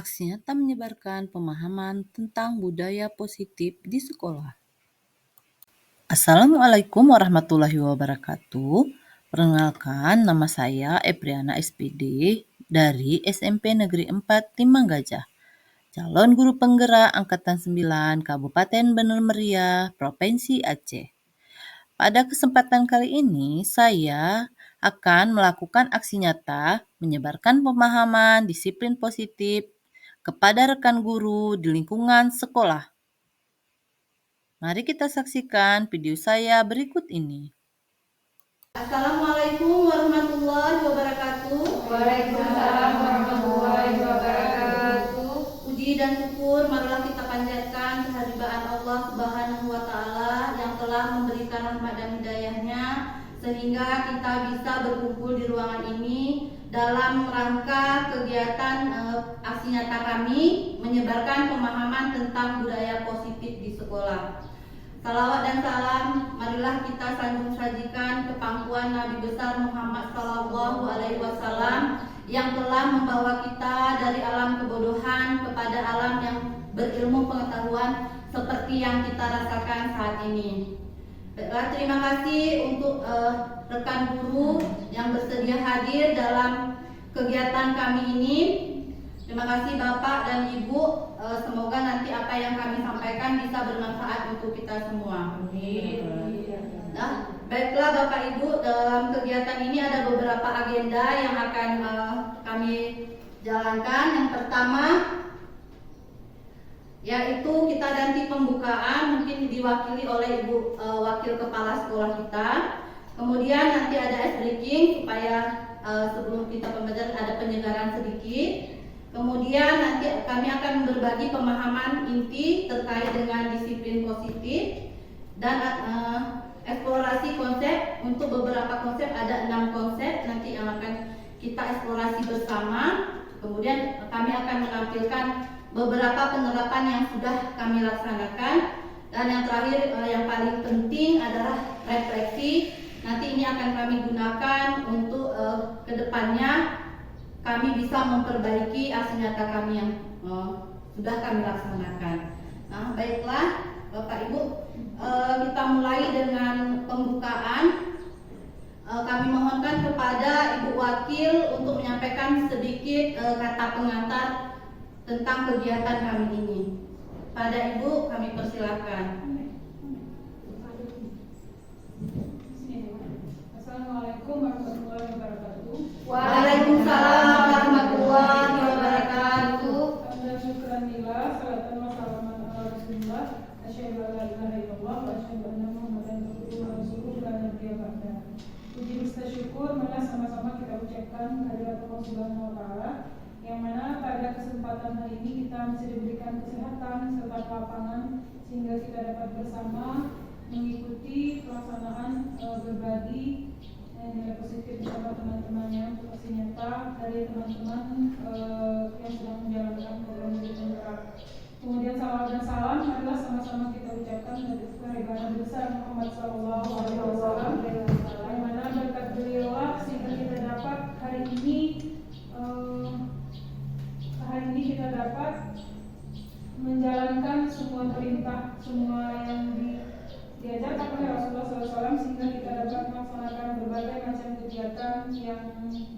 aksi nyata menyebarkan pemahaman tentang budaya positif di sekolah. Assalamualaikum warahmatullahi wabarakatuh. Perkenalkan, nama saya Epriana SPD dari SMP Negeri 4 Timbang Gajah. Calon guru penggerak Angkatan 9 Kabupaten Bener Meriah, Provinsi Aceh. Pada kesempatan kali ini, saya akan melakukan aksi nyata menyebarkan pemahaman disiplin positif kepada rekan guru di lingkungan sekolah. Mari kita saksikan video saya berikut ini. Assalamualaikum warahmatullahi wabarakatuh. Waalaikumsalam warahmatullahi wabarakatuh. Puji dan syukur marilah kita panjatkan kehadiran Allah Subhanahu wa taala yang telah memberikan rahmat dan hidayahnya sehingga kita bisa berkumpul di ruangan ini dalam rangka kegiatan aksi nyata kami menyebarkan pemahaman tentang budaya positif di sekolah. Salawat dan salam marilah kita sanjung sajikan ke pangkuan Nabi besar Muhammad Sallallahu Alaihi Wasallam yang telah membawa kita dari alam kebodohan kepada alam yang berilmu pengetahuan seperti yang kita rasakan saat ini. Terima kasih untuk rekan guru yang bersedia hadir dalam kegiatan kami ini. Terima kasih Bapak dan Ibu, semoga nanti apa yang kami sampaikan bisa bermanfaat untuk kita semua. Nah, baiklah Bapak Ibu, dalam kegiatan ini ada beberapa agenda yang akan kami jalankan. Yang pertama, yaitu kita nanti pembukaan mungkin diwakili oleh Ibu Wakil Kepala Sekolah kita. Kemudian nanti ada ice breaking supaya sebelum kita pembelajaran ada penyegaran sedikit. Kemudian nanti kami akan berbagi pemahaman inti terkait dengan disiplin positif dan eksplorasi konsep. Untuk beberapa konsep ada 6 konsep nanti yang akan kita eksplorasi bersama. Kemudian kami akan menampilkan beberapa penerapan yang sudah kami laksanakan. Dan yang terakhir yang paling penting adalah refleksi. Nanti ini akan kami gunakan untuk kedepannya kami bisa memperbaiki aksi nyata kami yang sudah kami laksanakan. Nah, baiklah Bapak Ibu, kita mulai dengan pembukaan. Kami mohonkan kepada Ibu Wakil untuk menyampaikan sedikit kata pengantar tentang kegiatan kami ini. Pada Ibu kami persilakan. Assalamualaikum warahmatullahi wabarakatuh. Waalaikumsalam warahmatullahi wabarakatuh. Alhamdulillah, salatan wa salaman ala Rasulillah. Asyhadu an la ilaha illallah wa asyhadu anna Muhammadan abduhu wa rasuluhu la nabiyya ba'da. Puji rasa syukur marilah sama-sama kita ucapkan kehadirat Allah Subhanahu wa taala yang mana pada kesempatan hari ini kita masih diberikan kesehatan serta kelapangan sehingga kita dapat bersama mengikuti pelaksanaan berbagi nilai positif bersama teman-temannya untuk aksi nyata dari teman-teman yang sedang menjalankan program Guru Penggerak. Kemudian salawat dan salam marilah sama-sama kita ucapkan dari kehadiran besar Muhammad Sallallahu Alaihi Wasallam yang mana berkat beliau sehingga kita dapat hari ini kita dapat menjalankan semua perintah, semua yang diajarkan oleh Rasulullah SAW sehingga kita dapat melaksanakan berbagai macam kegiatan yang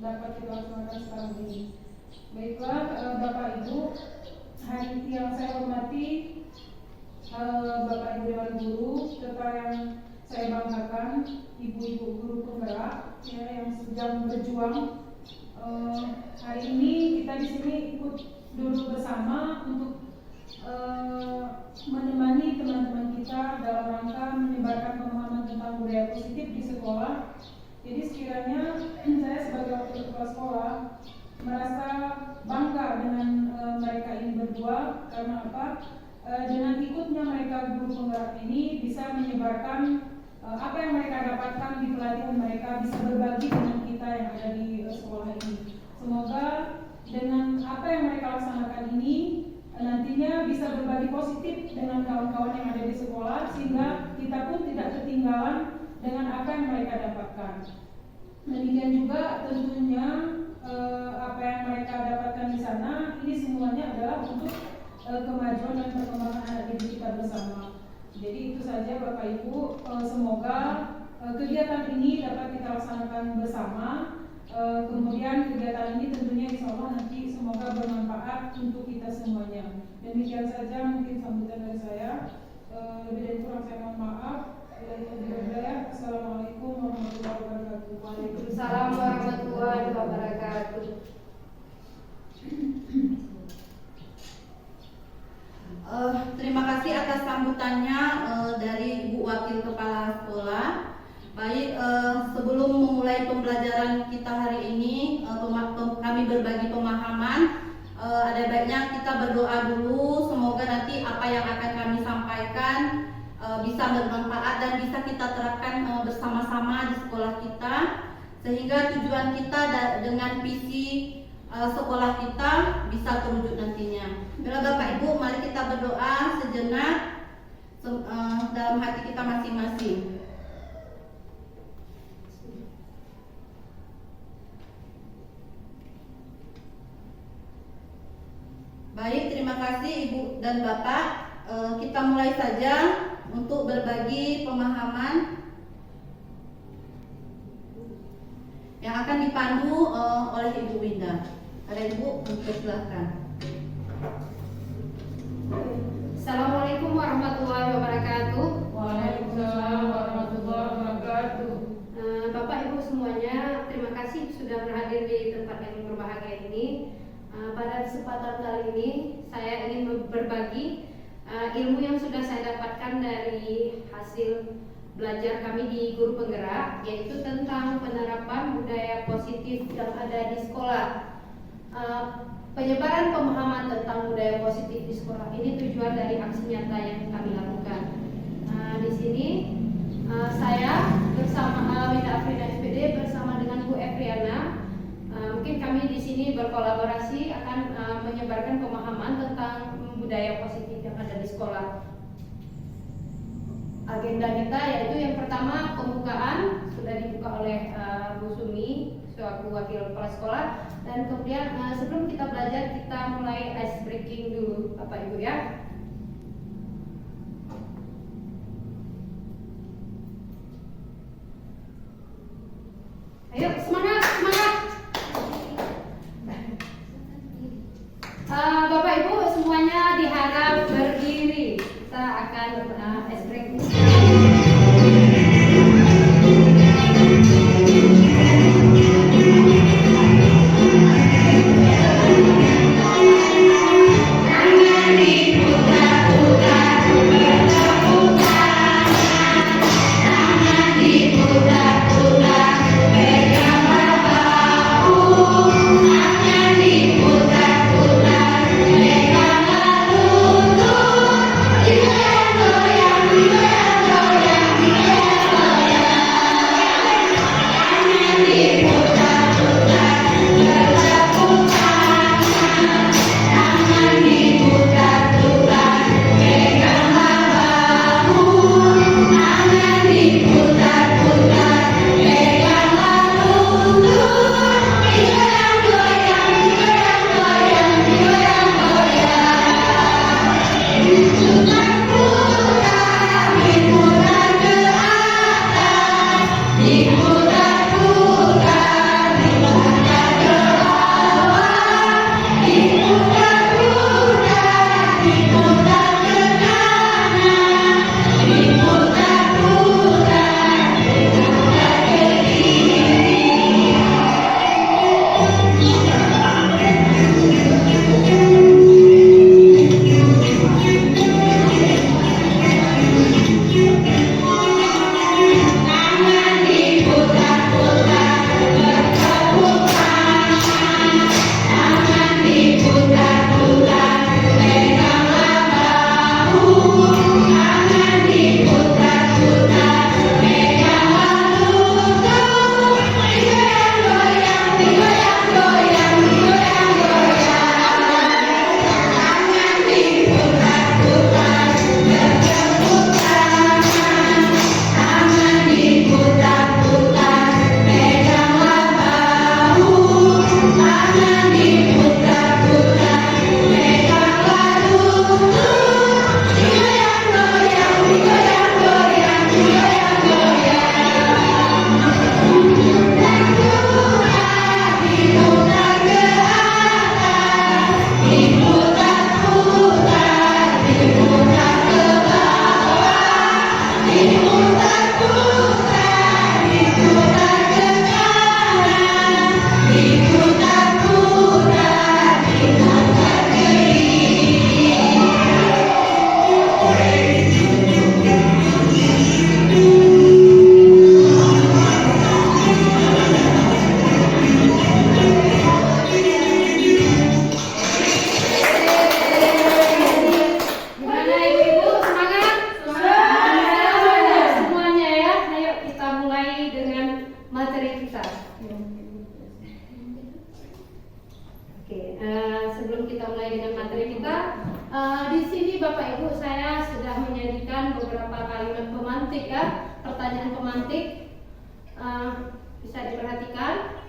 dapat kita laksanakan sekarang ini. Baiklah Bapak Ibu, hari yang saya hormati Bapak Ibu Dewan Guru serta yang saya banggakan ibu-ibu guru penggerak ya, yang sedang berjuang. Hari ini kita di sini ikut duduk bersama untuk menemani teman-teman kita dalam rangka menyebarkan pemahaman tentang budaya positif di sekolah. Jadi sekiranya saya sebagai wakil kepala sekolah merasa bangga dengan mereka ini berdua. Karena apa? Dengan ikutnya mereka guru penggerak ini bisa menyebarkan apa yang mereka dapatkan di pelatihan mereka, bisa berbagi dengan kita yang ada di sekolah ini. Semoga dengan apa yang mereka laksanakan ini nantinya bisa berbagi positif dengan kawan-kawan yang ada di sekolah sehingga kita pun tidak ketinggalan dengan apa yang mereka dapatkan. Demikian juga tentunya apa yang mereka dapatkan di sana ini semuanya adalah untuk kemajuan dan perkembangan anak didik kita bersama. Jadi itu saja Bapak Ibu, semoga kegiatan ini dapat kita laksanakan bersama. Kemudian kegiatan ini tentunya insya Allah nanti semoga bermanfaat untuk kita semuanya. Demikian saja mungkin sambutan dari saya. Lebih dari kurang saya mohon maaf. Assalamualaikum warahmatullahi wabarakatuh. Waalaikumsalam warahmatullahi wabarakatuh. Terima kasih atas sambutannya dari Ibu Wakil Kepala Sekolah. Baik, sebelum memulai pembelajaran kita hari ini, kami berbagi pemahaman. Ada baiknya kita berdoa dulu, semoga nanti apa yang akan kami sampaikan bisa bermanfaat dan bisa kita terapkan bersama-sama di sekolah kita, sehingga tujuan kita dengan visi sekolah kita bisa terwujud nantinya. Bila Bapak Ibu, mari kita berdoa sejenak dalam hati kita masing-masing. Baik, terima kasih Ibu dan Bapak. Kita mulai saja untuk berbagi pemahaman yang akan dipandu oleh Ibu Winda. Ada Ibu, silakan. Assalamualaikum warahmatullahi wabarakatuh. Waalaikumsalam warahmatullahi wabarakatuh. Bapak Ibu semuanya, terima kasih sudah berhadir di tempat yang berbahagia ini. Pada kesempatan kali ini saya ingin berbagi ilmu yang sudah saya dapatkan dari hasil belajar kami di Guru Penggerak, yaitu tentang penerapan budaya positif yang ada di sekolah. Penyebaran pemahaman tentang budaya positif di sekolah ini tujuan dari aksi nyata yang kami lakukan. Di sini saya bersama Winda Afrida SPD bersama dengan Bu Epriana. Mungkin kami di sini berkolaborasi akan menyebarkan pemahaman tentang budaya positif yang ada di sekolah. Agenda kita yaitu yang pertama pembukaan sudah dibuka oleh Bu Sumi selaku wakil kepala sekolah, dan kemudian sebelum kita belajar kita mulai ice breaking dulu Bapak Ibu ya. Ayo semangat, semangat. Bapak Ibu semuanya diharap berdiri. Kita akan ice breaking. Goyang, goyang, Oke, sebelum kita mulai dengan materi kita, di sini Bapak Ibu saya sudah menyajikan beberapa kalimat pemantik ya, pertanyaan pemantik. Bisa diperhatikan.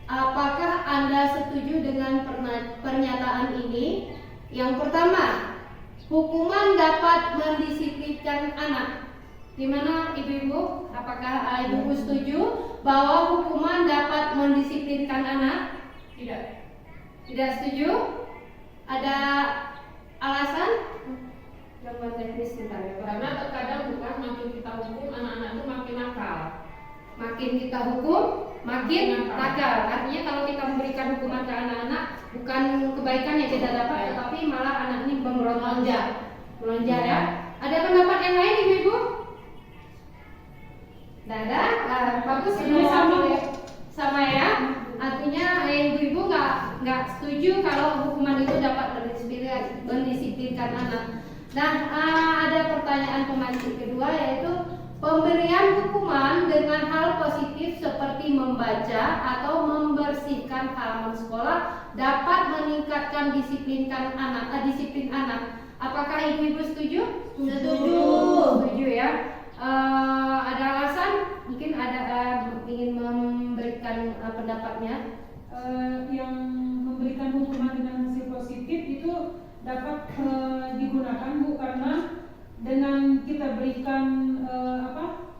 Apakah Anda setuju dengan pernyataan ini? Yang pertama, hukuman dapat mendisiplinkan anak. Gimana Ibu-ibu? Apakah Ibu-ibu setuju bahwa hukuman dapat mendisiplinkan anak? Tidak. Tidak setuju? Ada alasan? Gambar teknis sebentar ya, Pak. Karena terkadang bukan makin kita hukum anak-anak itu makin nakal. Makin kita hukum, makin nakal. Artinya kalau kita memberikan hukuman ke anak-anak, bukan kebaikan yang kita dapat, tetapi malah anak ini melonjak ya. Ada pendapat yang lain Ibu-ibu? Tidak ada? Bagus, Ini sama ya. Artinya Ibu-ibu nggak setuju kalau hukuman itu dapat mendisiplinkan anak. Nah, ada pertanyaan pemantik kedua, yaitu pemberian hukuman dengan hal positif seperti membaca atau membersihkan halaman sekolah dapat meningkatkan disiplin anak. Apakah Ibu-ibu setuju? Setuju. Setuju ya. Ada alasan? Mungkin ada ingin memberikan pendapatnya. Yang memberikan hukuman dengan hasil positif itu dapat digunakan Bu, karena dengan kita berikan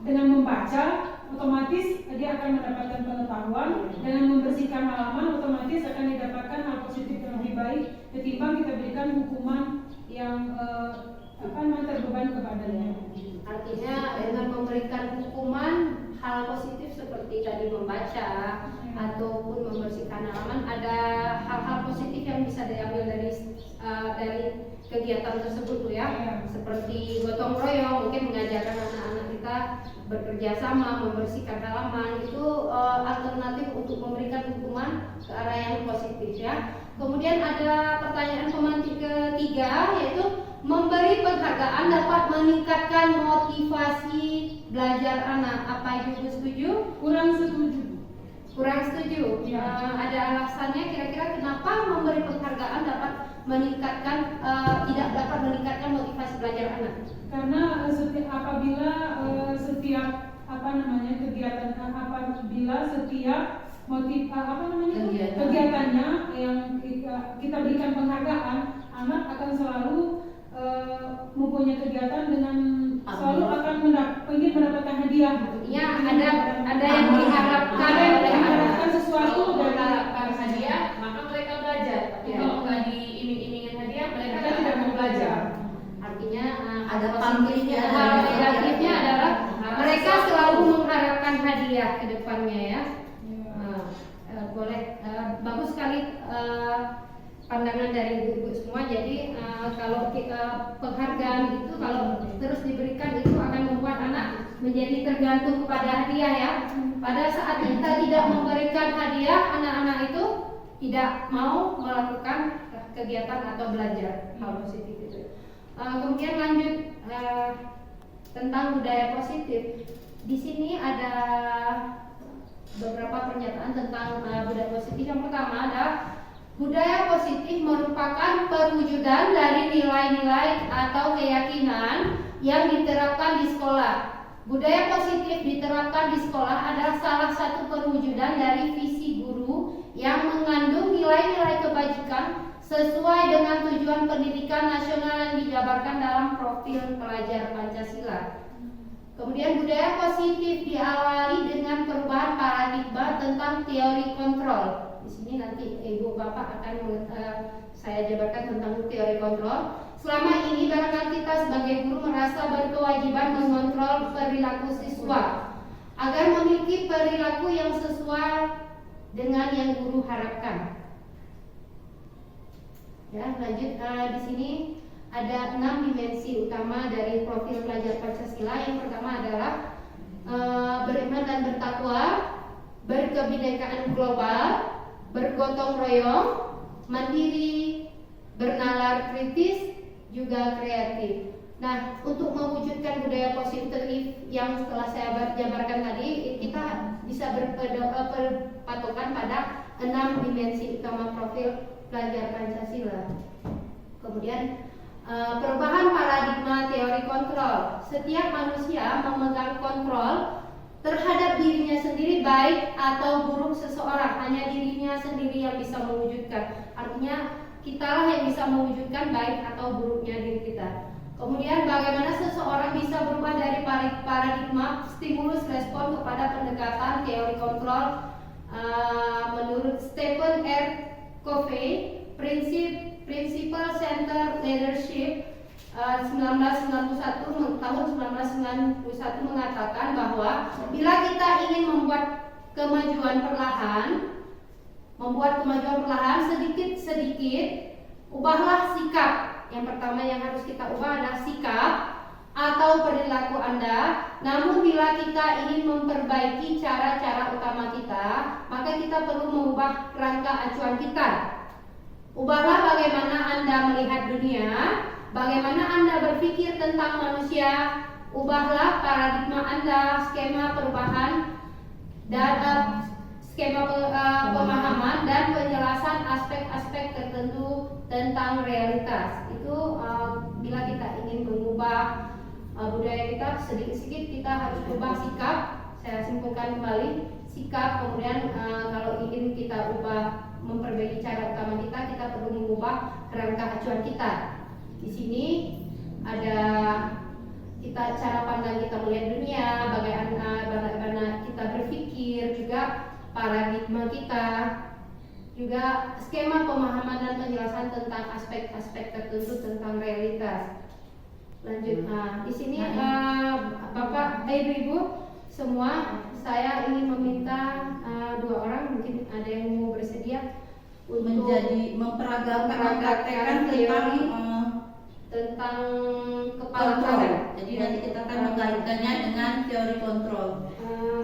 dengan membaca otomatis dia akan mendapatkan pengetahuan, dengan membersihkan halaman otomatis akan didapatkan hal positif yang lebih baik ketimbang kita berikan hukuman yang terbeban kepadanya. Artinya dengan memberikan hukuman hal positif seperti tadi membaca ataupun membersihkan halaman, ada hal-hal positif yang bisa diambil dari kegiatan tersebut tuh ya. Seperti gotong royong, mungkin mengajarkan anak-anak kita bekerja sama membersihkan halaman, itu alternatif untuk memberikan hukuman ke arah yang positif ya. Kemudian ada pertanyaan pemantik ketiga, yaitu memberi penghargaan dapat meningkatkan motivasi belajar anak. Apa Ibu setuju? Kurang setuju. Kurang setuju. Ya. Ada alasannya kira-kira kenapa memberi penghargaan dapat meningkatkan tidak dapat meningkatkan motivasi belajar anak? Karena apabila setiap kegiatannya yang kita berikan penghargaan, anak akan selalu mempunyai kegiatan dengan selalu akan ingin mendapatkan hadiah. Ya, ada yang diharapkan, sesuatu dari Mengharapkan hadiah, maka mereka belajar. Tapi Ya. kalau nggak diiming-imingin hadiah, mereka tidak mau belajar. Artinya Ada positifnya, pamrihnya. hal negatifnya adalah mereka selalu mengharapkan hadiah ke depannya ya. Boleh, bagus sekali pandangan dari ibu-ibu semua. Jadi kalau kita penghargaan itu kalau terus diberikan itu akan membuat anak menjadi tergantung kepada hadiah ya. Pada saat kita tidak memberikan hadiah, anak-anak itu tidak mau melakukan kegiatan atau belajar hal positif itu. Kemudian lanjut tentang budaya positif. Di sini ada beberapa pernyataan tentang budaya positif. Yang pertama adalah budaya positif merupakan perwujudan dari nilai-nilai atau keyakinan yang diterapkan di sekolah. Budaya positif diterapkan di sekolah adalah salah satu perwujudan dari visi guru yang mengandung nilai-nilai kebajikan sesuai dengan tujuan pendidikan nasional yang dijabarkan dalam profil pelajar Pancasila. Kemudian budaya positif diawali dengan perubahan paradigma tentang teori kontrol. Di sini nanti Ibu Bapak akan saya jabarkan tentang teori kontrol. Selama ini barangkali kita sebagai guru merasa berkewajiban mengontrol perilaku siswa agar memiliki perilaku yang sesuai dengan yang guru harapkan. Ya, lanjut di sini ada 6 dimensi utama dari profil pelajar Pancasila. Yang pertama adalah beriman dan bertakwa, berkebinekaan global, bergotong royong, mandiri, bernalar kritis, juga kreatif. Nah, untuk mewujudkan budaya positif yang setelah saya jabarkan tadi, kita bisa berpatokan pada 6 dimensi utama profil pelajar Pancasila. Kemudian perubahan paradigma teori kontrol. Setiap manusia memegang kontrol terhadap dirinya sendiri, baik atau buruk seseorang. Hanya dirinya sendiri yang bisa mewujudkan. Artinya kitalah yang bisa mewujudkan baik atau buruknya diri kita. Kemudian bagaimana seseorang bisa berubah dari paradigma stimulus respon kepada pendekatan teori kontrol. Menurut Stephen R. Covey, Principle Center Leadership 1991 tahun 1991 mengatakan bahwa bila kita ingin membuat kemajuan perlahan sedikit-sedikit, ubahlah sikap. Yang pertama yang harus kita ubah adalah sikap atau perilaku Anda. Namun bila kita ingin memperbaiki cara-cara utama kita, maka kita perlu mengubah kerangka acuan kita. Ubahlah bagaimana Anda melihat dunia, bagaimana Anda berpikir tentang manusia. Ubahlah paradigma Anda, skema perubahan dan pemahaman dan penjelasan aspek-aspek tertentu tentang realitas. Itu bila kita ingin mengubah budaya kita, sedikit-sedikit kita harus ubah sikap. Saya simpulkan kembali, sikap. Kemudian kalau ingin kita ubah, memperbaiki cara utama kita perlu mengubah kerangka acuan kita. Di sini ada cara pandang kita melihat dunia, bagaimana kita berpikir, juga paradigma kita, juga skema pemahaman dan penjelasan tentang aspek-aspek tertentu tentang realitas. Lanjut, di sini Bapak, Ibu-ibu semua, saya ingin meminta 2 orang, mungkin ada yang mau bersedia untuk mempraktekkan tentang kepala kontrol. tangan. Jadi nanti kita akan mengaitkannya dengan teori kontrol.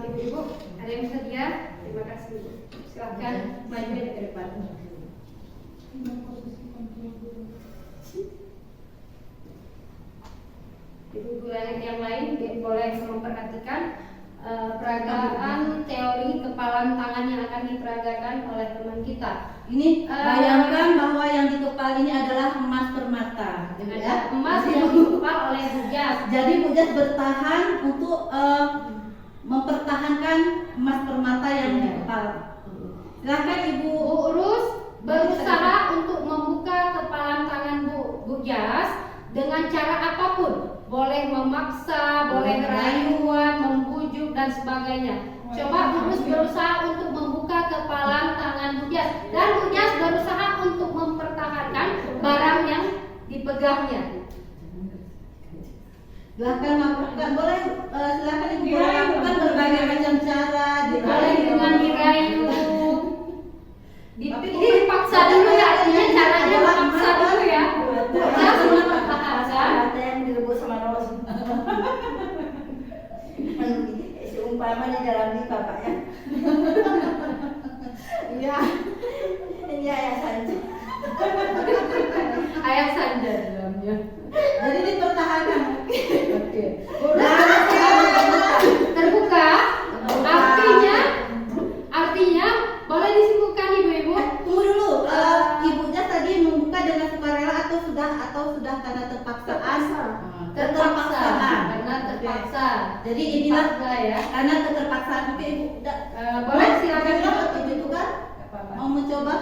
Ibu-ibu, ada yang bersedia? Terima kasih, Bu. Silakan maju ke depan. Ibu-ibu yang lain boleh memperhatikan peragaan teori kepalan tangan yang akan diperagakan oleh teman kita. Ini bayangkan bahwa yang di kepala ini adalah emas permata, gitu ya. Emas yang dikepal oleh Bu Jas. Jadi Bu Jas bertahan untuk mempertahankan emas permata yang di kepala. Silahkan Ibu Bu Urus berusaha untuk membuka kepalan tangan Bu Jas dengan cara apapun. Boleh memaksa, boleh rayuan, membujuk dan sebagainya. Coba Urus berusaha untuk membuka kepalan tangan Bu Jas, dan Bu Jas berusaha untuk mempertahankan barang yang dipegangnya. Silahkan lakukan, boleh silahkan Ibu lakukan berbagai macam cara. Boleh dengan dirayu. Ini dipaksa dulu ya, artinya caranya memaksa dulu ya. Bu Jas mempertahankan. Direbus sama Ros. Seumpamanya dalam di bapaknya. Iya. Ini ayah saja. Ayah sanda dalamnya. Jadi dipertahankan. Oke. Terbuka. Artinya boleh disimpulkan Ibu-ibu. Tunggu dulu, Ibu Jas tadi membuka dengan sukarela atau sudah karena terpaksaan? Terpaksaan. Karena terpaksa. Jadi inilah ya. karena keterpaksaan. Oke Ibu, Boleh silakan Ibu itu kan mau mencoba.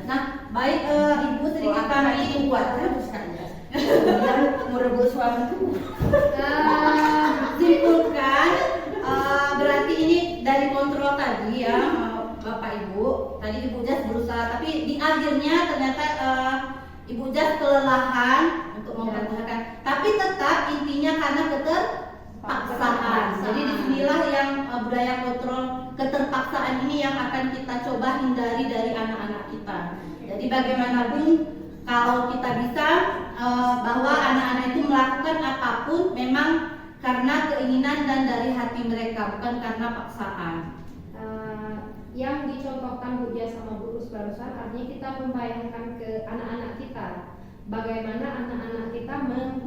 Nah, baik Ibu sedikit kami kuat terus kan. Yang merebut suami itu. Simpulkan, berarti ini dari kontrol tadi ya, Bapak Ibu. Tadi Ibu Jas berusaha, tapi di akhirnya ternyata Ibu Jas kelelahan untuk mempertahankan. Tapi tetap intinya karena keterpaksaan. Jadi disinilah yang budaya kontrol keterpaksaan ini yang akan kita coba hindari dari anak-anak kita. Jadi bagaimanapun kalau kita bisa bahwa anak-anak itu melakukan apapun memang karena keinginan dan dari hati mereka, bukan karena paksaan. Yang dicontohkan Bu Jas sama Bu Urus barusan, artinya kita membayangkan ke anak-anak kita bagaimana anak-anak kita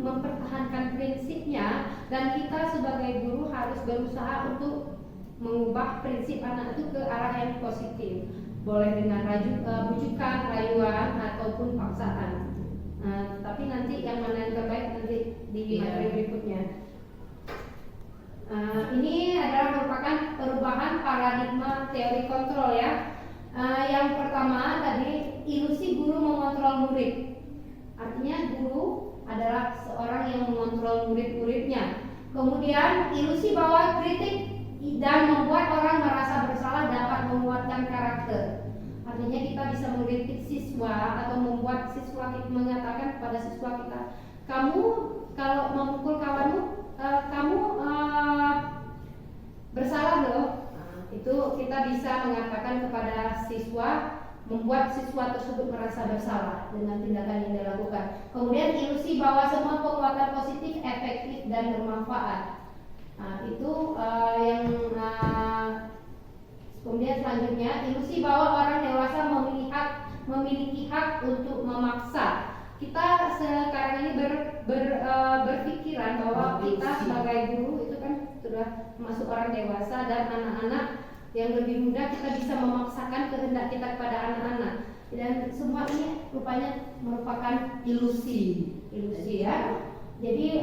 mempertahankan prinsipnya, dan kita sebagai guru harus berusaha untuk mengubah prinsip anak itu ke arah yang positif. boleh dengan bujukan, rayuan ataupun paksaan. Tapi nanti yang mana yang terbaik nanti di materi berikutnya. Ini adalah merupakan perubahan paradigma teori kontrol ya. Yang pertama tadi ilusi guru mengontrol murid. Artinya guru adalah seorang yang mengontrol murid-muridnya. Kemudian ilusi bahwa kritik dan membuat orang merasa bersalah dapat menguatkan karakter. Artinya kita bisa mengkritik siswa atau membuat siswa kita mengatakan kepada siswa kita, kamu kalau memukul kawanmu, kamu bersalah loh. Itu kita bisa mengatakan kepada siswa, membuat siswa tersebut merasa bersalah dengan tindakan yang dia lakukan. Kemudian ilusi bahwa semua penguatan positif, efektif dan bermanfaat. Kemudian selanjutnya ilusi bahwa orang dewasa memiliki hak untuk memaksa. Kita sekarang ini berpikiran bahwa kita sebagai guru itu kan sudah masuk orang dewasa dan anak-anak yang lebih muda kita bisa memaksakan kehendak kita kepada anak-anak. Dan semua ini rupanya merupakan ilusi ya. Jadi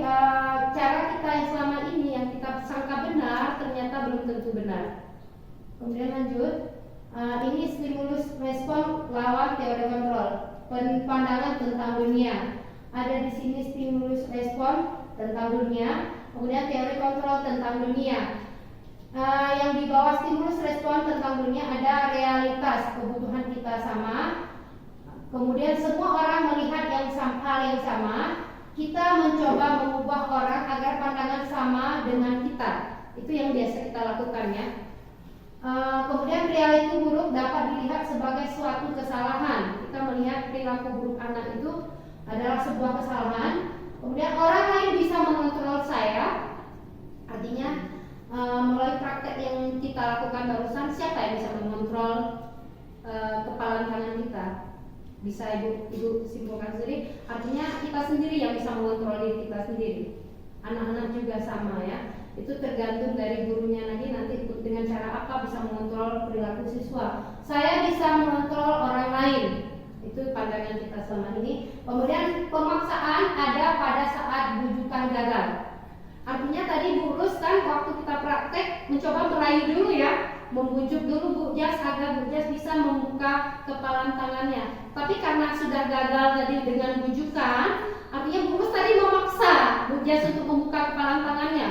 cara kita yang selama ini yang kita sangka benar ternyata belum tentu benar. Kemudian lanjut, ini stimulus respon lawan teori kontrol, pandangan tentang dunia. Ada di sini stimulus respon tentang dunia, kemudian teori kontrol tentang dunia. Yang di bawah stimulus respon tentang dunia ada realitas, kebutuhan kita sama. Kemudian semua orang melihat hal yang sama. Kita mencoba mengubah orang agar pandangan sama dengan kita. Itu yang biasa kita lakukan ya. Kemudian perilaku buruk dapat dilihat sebagai suatu kesalahan. Kita melihat perilaku buruk anak itu adalah sebuah kesalahan. Kemudian orang lain bisa mengontrol saya. Artinya melalui praktek yang kita lakukan barusan, siapa yang bisa mengontrol kepalan tangan kita? Bisa ibu simpulkan sendiri. Artinya kita sendiri yang bisa mengontrol diri kita sendiri. Anak-anak juga sama ya. Itu tergantung dari gurunya nanti dengan cara apa bisa mengontrol perilaku siswa. Saya bisa mengontrol orang lain. Itu pandangan kita selama ini. Kemudian pemaksaan ada pada saat bujukan gagal. Artinya tadi Bu Rus kan waktu kita praktek mencoba merayu dulu ya, membujuk dulu Bu Jas agar Bu Jas bisa membuka kepalan tangannya. Tapi karena sudah gagal tadi dengan bujukan, artinya Bu Rus tadi memaksa Bu Jas untuk membuka kepalan tangannya.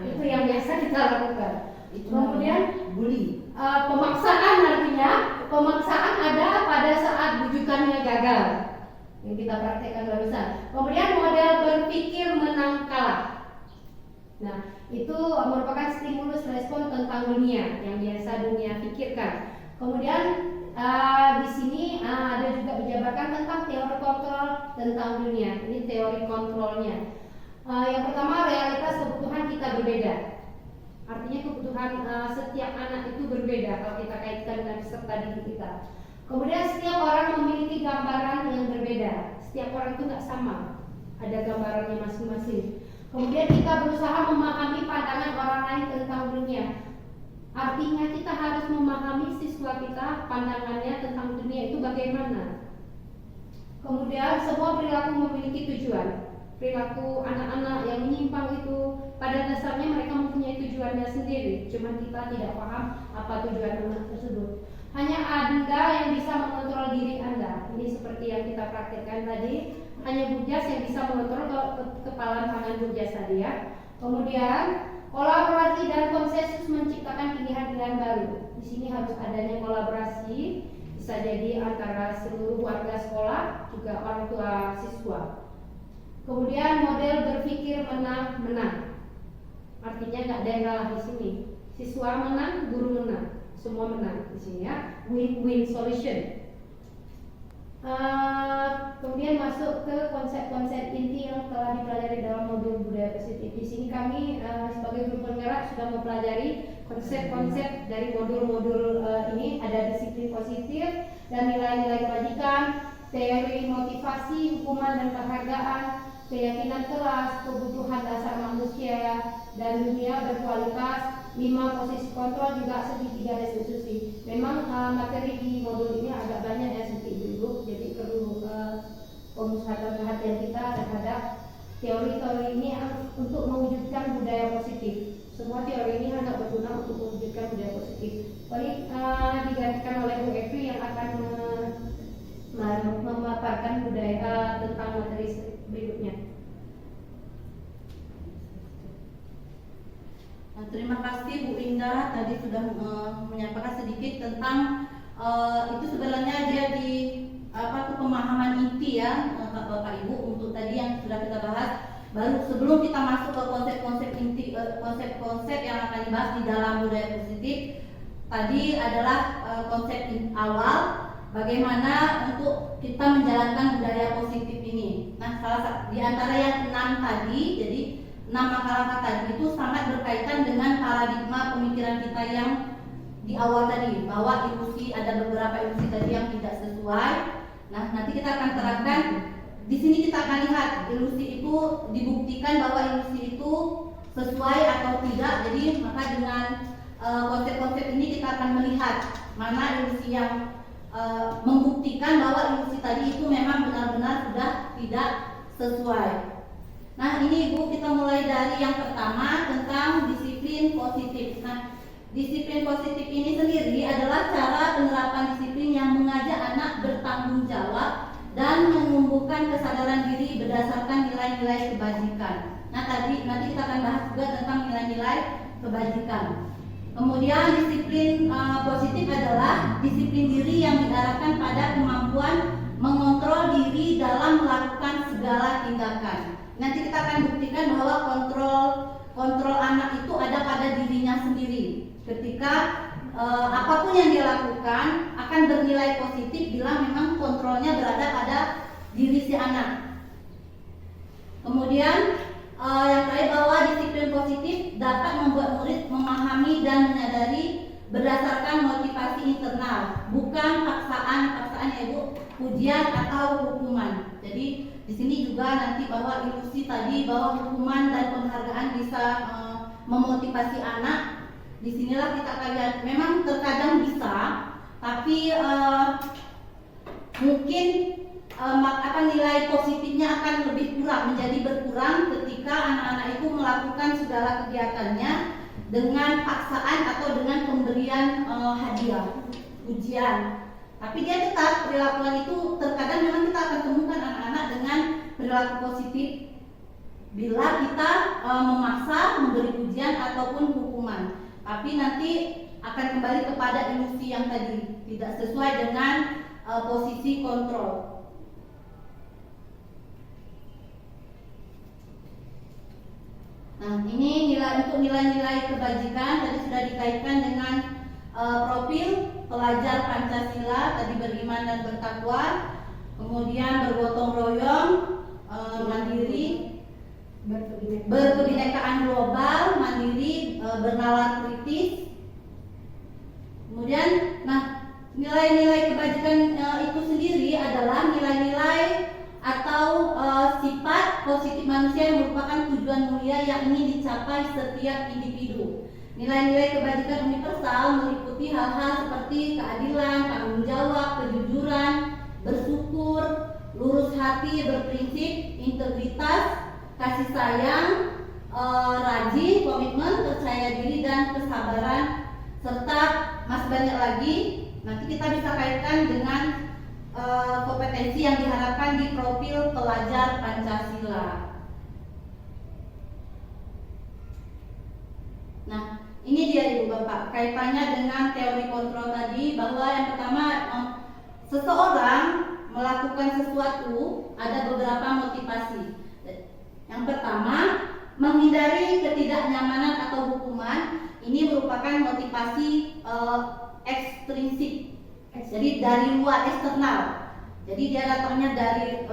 Itu yang biasa kita lakukan. Kemudian bully. Pemaksaan artinya pemaksaan ada pada saat bujukannya gagal yang kita praktekkan barusan. Kemudian model berpikir menang kalah. Nah, itu merupakan stimulus respon tentang dunia yang biasa dunia pikirkan. Kemudian di sini ada juga dijabarkan tentang teori kontrol tentang dunia. Ini teori kontrolnya. Yang pertama, realitas kebutuhan kita berbeda. Artinya kebutuhan setiap anak itu berbeda kalau kita kaitkan dengan peserta didik kita. Kemudian setiap orang memiliki gambaran yang berbeda. Setiap orang itu nggak sama, ada gambarannya masing-masing. Kemudian kita berusaha memahami pandangan orang lain tentang dunia. Artinya kita harus memahami siswa kita pandangannya tentang dunia itu bagaimana. Kemudian semua perilaku memiliki tujuan. Perilaku anak-anak yang menyimpang itu pada dasarnya mereka mempunyai tujuannya sendiri. Cuma kita tidak paham apa tujuan anak tersebut. Hanya Anda yang bisa mengontrol diri Anda. Ini seperti yang kita praktikkan tadi. Hanya Bu Jas yang bisa mengontrol kepalan tangan Bu Jas tadi ya. Kemudian kolaborasi dan konsensus menciptakan pilihan-pilihan baru. Di sini harus adanya kolaborasi, bisa jadi antara seluruh warga sekolah juga orang tua siswa. Kemudian model berpikir menang-menang. Artinya nggak ada yang kalah di sini. Siswa menang, guru menang, semua menang di sini ya. Win-win solution. Kemudian masuk ke konsep-konsep inti yang telah dipelajari dalam modul budaya positif. Di sini kami sebagai guru penggerak sudah mempelajari konsep-konsep dari modul-modul ini. Ada disiplin positif dan nilai-nilai kebajikan, teori motivasi, hukuman dan penghargaan, keyakinan kelas, kebutuhan dasar manusia dan dunia berkualitas, 5 posisi kontrol juga segitiga restitusi. Memang materi di modul ini agak banyak ya seperti ibu-ibu, jadi perlu pemusatan perhatian kita terhadap teori-teori ini untuk mewujudkan budaya positif. Semua teori ini hanya berguna untuk mewujudkan budaya positif. Paling digantikan oleh Bu Evi yang akan memaparkan budaya tentang materi berikutnya. Nah, terima kasih Bu Indah tadi sudah menyampaikan sedikit tentang itu sebenarnya dia di pemahaman inti ya Bapak Ibu untuk tadi yang sudah kita bahas. Baru sebelum kita masuk ke konsep-konsep inti, konsep-konsep yang akan dibahas di dalam budaya positif, tadi adalah konsep awal bagaimana untuk kita menjalankan budaya positif ini. Nah, di antara yang 6 tadi, jadi 6 langkah tadi itu sangat berkaitan dengan paradigma pemikiran kita yang di awal tadi, bahwa ilusi, ada beberapa ilusi tadi yang tidak sesuai. Nah, nanti kita akan terangkan. Di sini kita akan lihat ilusi itu dibuktikan bahwa ilusi itu sesuai atau tidak. Jadi maka dengan konsep-konsep ini kita akan melihat mana ilusi yang membuktikan bahwa ilusi tadi itu memang benar-benar sudah tidak sesuai. Nah, ini Ibu kita mulai dari yang pertama tentang disiplin positif. Nah, disiplin positif ini sendiri adalah cara penerapan disiplin yang mengajak anak bertanggung jawab dan menumbuhkan kesadaran diri berdasarkan nilai-nilai kebajikan. Nah, nanti kita akan bahas juga tentang nilai-nilai kebajikan. Kemudian disiplin positif adalah disiplin diri yang diarahkan pada kemampuan mengontrol diri dalam melakukan segala tindakan. Nanti kita akan buktikan bahwa kontrol anak itu ada pada dirinya sendiri. Ketika apapun yang dia lakukan akan bernilai positif bila memang kontrolnya berada pada diri si anak. Kemudian yang terakhir bahwa disiplin positif dapat membuat murid memahami dan menyadari berdasarkan motivasi internal, bukan paksaan ya Ibu, pujian atau hukuman. Jadi di sini juga nanti bahwa ilusi tadi bahwa hukuman dan penghargaan bisa memotivasi anak. Disinilah kita akan lihat memang terkadang bisa, tapi mungkin nilai positifnya akan lebih kurang, menjadi berkurang ketika anak-anak itu melakukan segala kegiatannya dengan paksaan atau dengan pemberian hadiah, pujian. Tapi dia tetap perilakuan itu terkadang memang kita akan temukan anak-anak dengan perilaku positif bila kita memaksa memberi pujian ataupun hukuman. Tapi nanti akan kembali kepada ilusi yang tadi tidak sesuai dengan posisi kontrol. Nah, ini untuk nilai-nilai kebajikan tadi sudah dikaitkan dengan profil pelajar Pancasila, tadi beriman dan bertakwa, kemudian bergotong royong, mandiri, berkebinekaan global, mandiri, bernalar kritis. Kemudian, nilai-nilai kebajikan itu sendiri adalah nilai-nilai atau sifat positif manusia yang merupakan tujuan mulia yang ingin dicapai setiap individu. Nilai-nilai kebajikan universal meliputi hal-hal seperti keadilan, tanggung jawab, kejujuran, bersyukur, lurus hati, berprinsip, integritas, kasih sayang, rajin, komitmen, percaya diri, dan kesabaran, serta masih banyak lagi. Nanti kita bisa kaitkan dengan kompetensi yang diharapkan di profil pelajar Pancasila. Nah, ini dia Ibu Bapak, kaitannya dengan teori kontrol tadi, bahwa yang pertama seseorang melakukan sesuatu ada beberapa motivasi. Yang pertama, menghindari ketidaknyamanan atau hukuman. Ini merupakan motivasi ekstrinsik. Jadi dari luar, eksternal. Jadi dia datangnya dari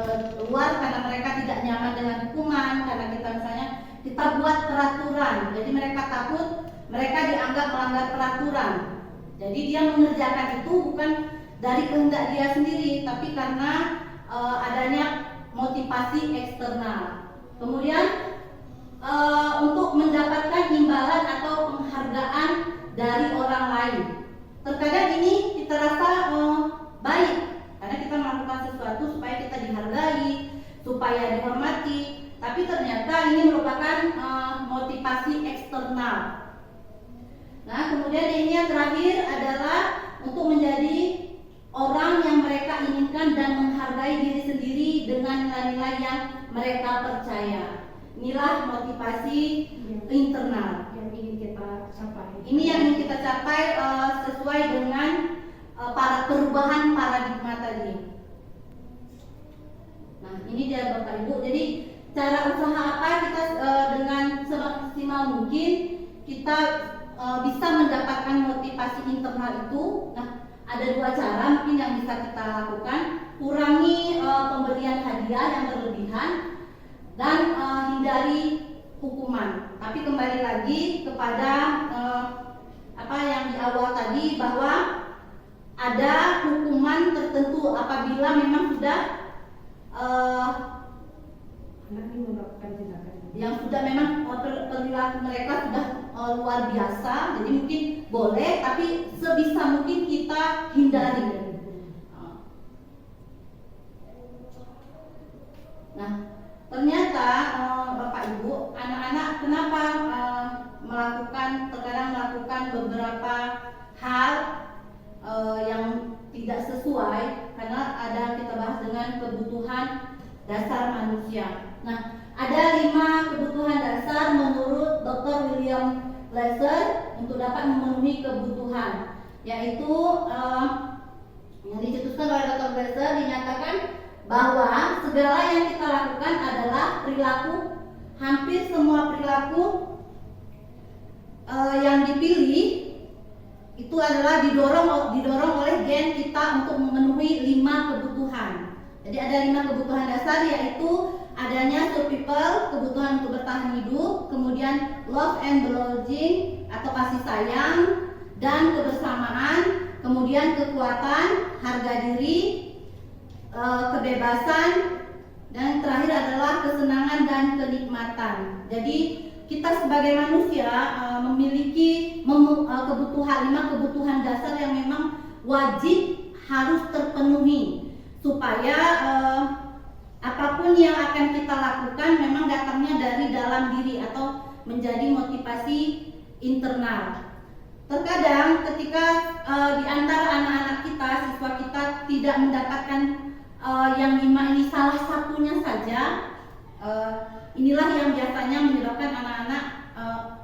luar karena mereka tidak nyaman dengan hukuman, karena kita misalnya kita buat peraturan. Jadi mereka takut mereka dianggap melanggar peraturan. Jadi dia mengerjakan itu bukan dari kehendak dia sendiri, tapi karena adanya motivasi eksternal. Kemudian untuk mendapatkan imbalan atau penghargaan terkadang ini kita rasa baik karena kita melakukan sesuatu supaya kita dihargai, supaya dihormati, tapi ternyata ini merupakan motivasi eksternal. Nah, kemudian ini yang terakhir adalah untuk menjadi orang yang mereka inginkan dan menghargai diri sendiri dengan nilai-nilai yang mereka percaya. Inilah motivasi internal yang ingin kita capai. ini yang ingin kita capai sesuai dengan para perubahan paradigma tadi. Nah, ini dia Bapak Ibu. Jadi cara usaha apa kita dengan semaksimal mungkin kita bisa mendapatkan motivasi internal itu. Nah, ada dua cara mungkin yang bisa kita lakukan. Kurangi pemberian hadiah yang berlebihan dan hindari hukuman. Tapi kembali lagi kepada apa yang di awal tadi, bahwa ada hukuman tertentu apabila memang sudah Anak ini melakukan tindakan yang sudah memang perilaku mereka sudah luar biasa. Jadi mungkin boleh, tapi sebisa mungkin kita hindari. Nah, ternyata Bapak Ibu, anak-anak kenapa terkadang melakukan beberapa hal yang tidak sesuai, karena ada kita bahas dengan kebutuhan dasar manusia. Nah, ada 5 kebutuhan dasar menurut Dr. William Glasser untuk dapat memenuhi kebutuhan, yaitu yang dicetuskan oleh Dr. Glasser dinyatakan bahwa segala yang kita lakukan adalah perilaku. Hampir semua perilaku yang dipilih itu adalah didorong oleh gen kita untuk memenuhi 5 kebutuhan. Jadi ada 5 kebutuhan dasar, yaitu adanya survival, kebutuhan untuk bertahan hidup, kemudian love and belonging atau kasih sayang dan kebersamaan, kemudian kekuatan, harga diri, kebebasan, dan terakhir adalah kesenangan dan kenikmatan. Jadi kita sebagai manusia memiliki 5 kebutuhan dasar yang memang wajib harus terpenuhi supaya apapun yang akan kita lakukan memang datangnya dari dalam diri atau menjadi motivasi internal. Terkadang ketika di antara anak-anak kita, siswa kita tidak mendapatkan yang 5 ini, salah satunya saja, inilah yang biasanya menyebabkan anak-anak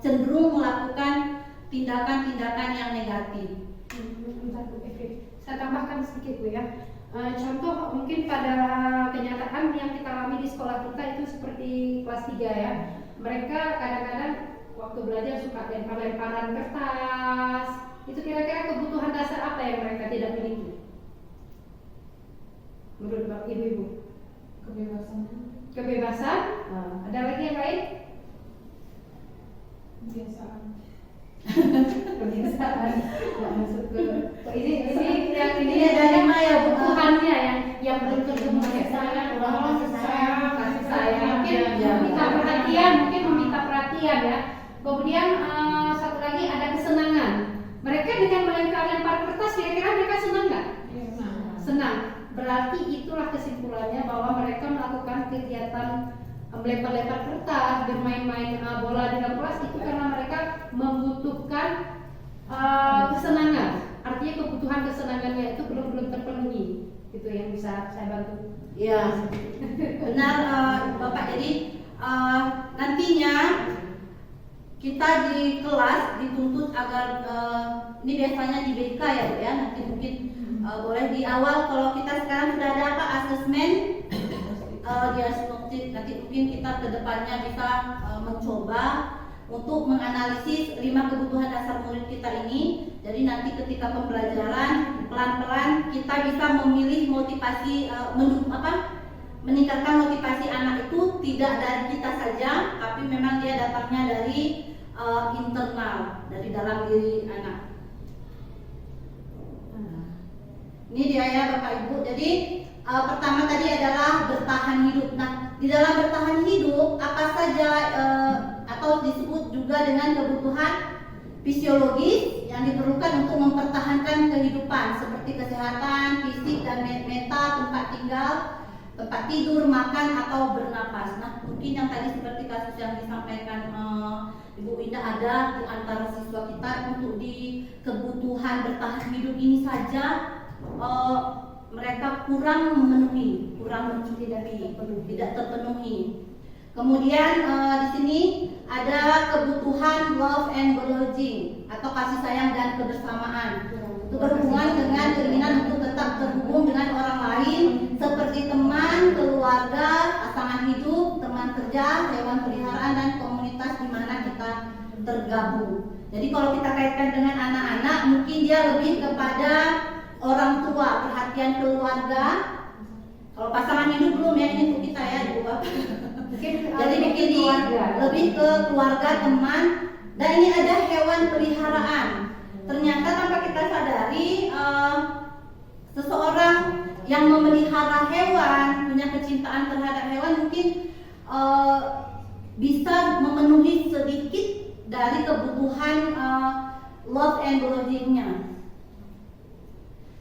cenderung melakukan tindakan-tindakan yang negatif. Saya tambahkan sedikit Bu ya. Contoh mungkin pada kenyataan yang kita alami di sekolah kita itu seperti kelas 3 ya. Mereka kadang-kadang waktu belajar suka lempar-lemparan kertas. Itu kira-kira kebutuhan dasar apa yang mereka tidak miliki? Menurut Bapak Ibu? Kebebasan. Ada lagi yang lain? Kebiasaan. Kebiasaan. Nggak masuk ke ini yang Ini ada 5 ya, Bu. kebutuhannya yang belum tentu mengesahkan kasih sayang, mungkin meminta perhatian, ya. Kemudian satu lagi ada kesenangan. Mereka dengan melempar-lempar kertas, kira-kira mereka senang nggak? Senang. Berarti itulah kesimpulannya bahwa mereka melakukan kegiatan melempar-lempar kertas, bermain-main bola di dalam kelas itu karena mereka membutuhkan kesenangan. Artinya kebutuhan kesenangannya itu belum terpenuhi. Itu yang bisa saya bantu. Ya, benar Bapak. Jadi nantinya kita di kelas dituntut agar ini biasanya di BK ya Bu ya. Nanti mungkin boleh di awal, kalau kita sekarang sudah ada apa asesmen diagnostik, nanti mungkin kita kedepannya bisa mencoba untuk menganalisis 5 kebutuhan dasar murid kita ini. Jadi nanti ketika pembelajaran pelan-pelan kita bisa memilih motivasi meningkatkan motivasi anak itu tidak dari kita saja, tapi memang dia datangnya dari internal, dari dalam diri anak. Ini dia ya Bapak Ibu. Jadi pertama tadi adalah bertahan hidup. Nah, di dalam bertahan hidup apa saja atau disebut juga dengan kebutuhan fisiologis, yang diperlukan untuk mempertahankan kehidupan seperti kesehatan, fisik dan mental, tempat tinggal, tempat tidur, makan atau bernapas. Nah, mungkin yang tadi seperti kasus yang disampaikan Ibu Winda, ada di antara siswa kita untuk di kebutuhan bertahan hidup ini saja mereka kurang memenuhi, tidak terpenuhi. Kemudian di sini ada kebutuhan love and belonging atau kasih sayang dan kebersamaan. Itu berhubungan dengan keinginan untuk tetap terhubung dengan orang lain seperti teman, keluarga, pasangan hidup, teman kerja, hewan peliharaan dan komunitas di mana kita tergabung. Jadi kalau kita kaitkan dengan anak-anak, mungkin dia lebih kepada orang tua, perhatian keluarga. Kalau pasangan hidup belum ya, ini untuk kita ya, Ibu Bapak. Jadi bikin lebih ke keluarga, teman, dan ini ada hewan peliharaan. Ternyata tanpa kita sadari, seseorang yang memelihara hewan, punya kecintaan terhadap hewan, mungkin bisa memenuhi sedikit dari kebutuhan love and belonging-nya.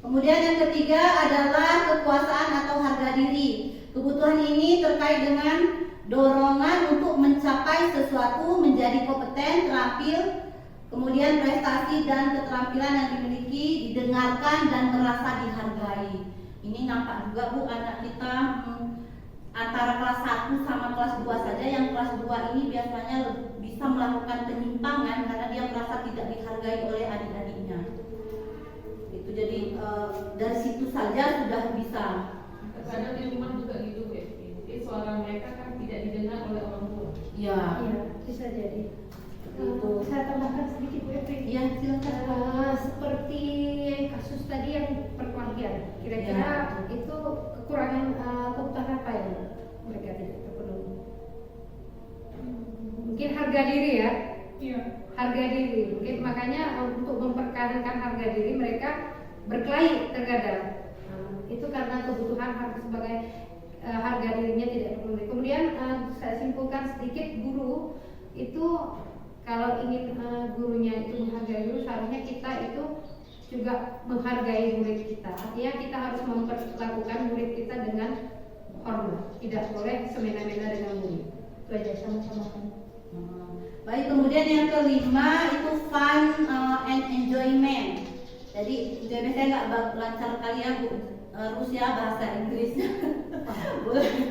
Kemudian yang ketiga adalah kekuasaan atau harga diri. Kebutuhan ini terkait dengan dorongan untuk mencapai sesuatu, menjadi kompeten, terampil, kemudian prestasi dan keterampilan yang dimiliki, didengarkan dan merasa dihargai. Ini nampak juga Bu, anak kita antara kelas 1 sama kelas 2 saja. Yang kelas 2 ini biasanya bisa melakukan penyimpangan karena dia merasa tidak dihargai oleh adik-adiknya. Itu jadi dari situ saja sudah bisa. Kadang di rumah juga gitu, jadi suara mereka kan tidak didengar oleh orang tua. Ya. Iya, bisa jadi. Itu. Saya tambahkan sedikit Bu Epri. Iya, silakan. Seperti kasus tadi yang perkeluargaan, kira-kira itu kekurangan kebutuhan apa yang mereka tidak terpenuhi? Mungkin harga diri ya. Iya. Harga diri, mungkin makanya untuk mempertahankan harga diri mereka berkelahi terkadang. Itu karena kebutuhan sebagai harga dirinya tidak terpenuhi. Kemudian saya simpulkan sedikit, guru itu kalau ingin gurunya itu menghargai guru, seharusnya kita itu juga menghargai murid kita. Artinya kita harus memperlakukan murid kita dengan hormat, tidak boleh semena-mena dengan murid. Itu aja, sama-sama. Baik, kemudian yang kelima itu fun and enjoyment. Jadi enjoyment saya nggak lancar kali ya Bu, Rusia bahasa Inggrisnya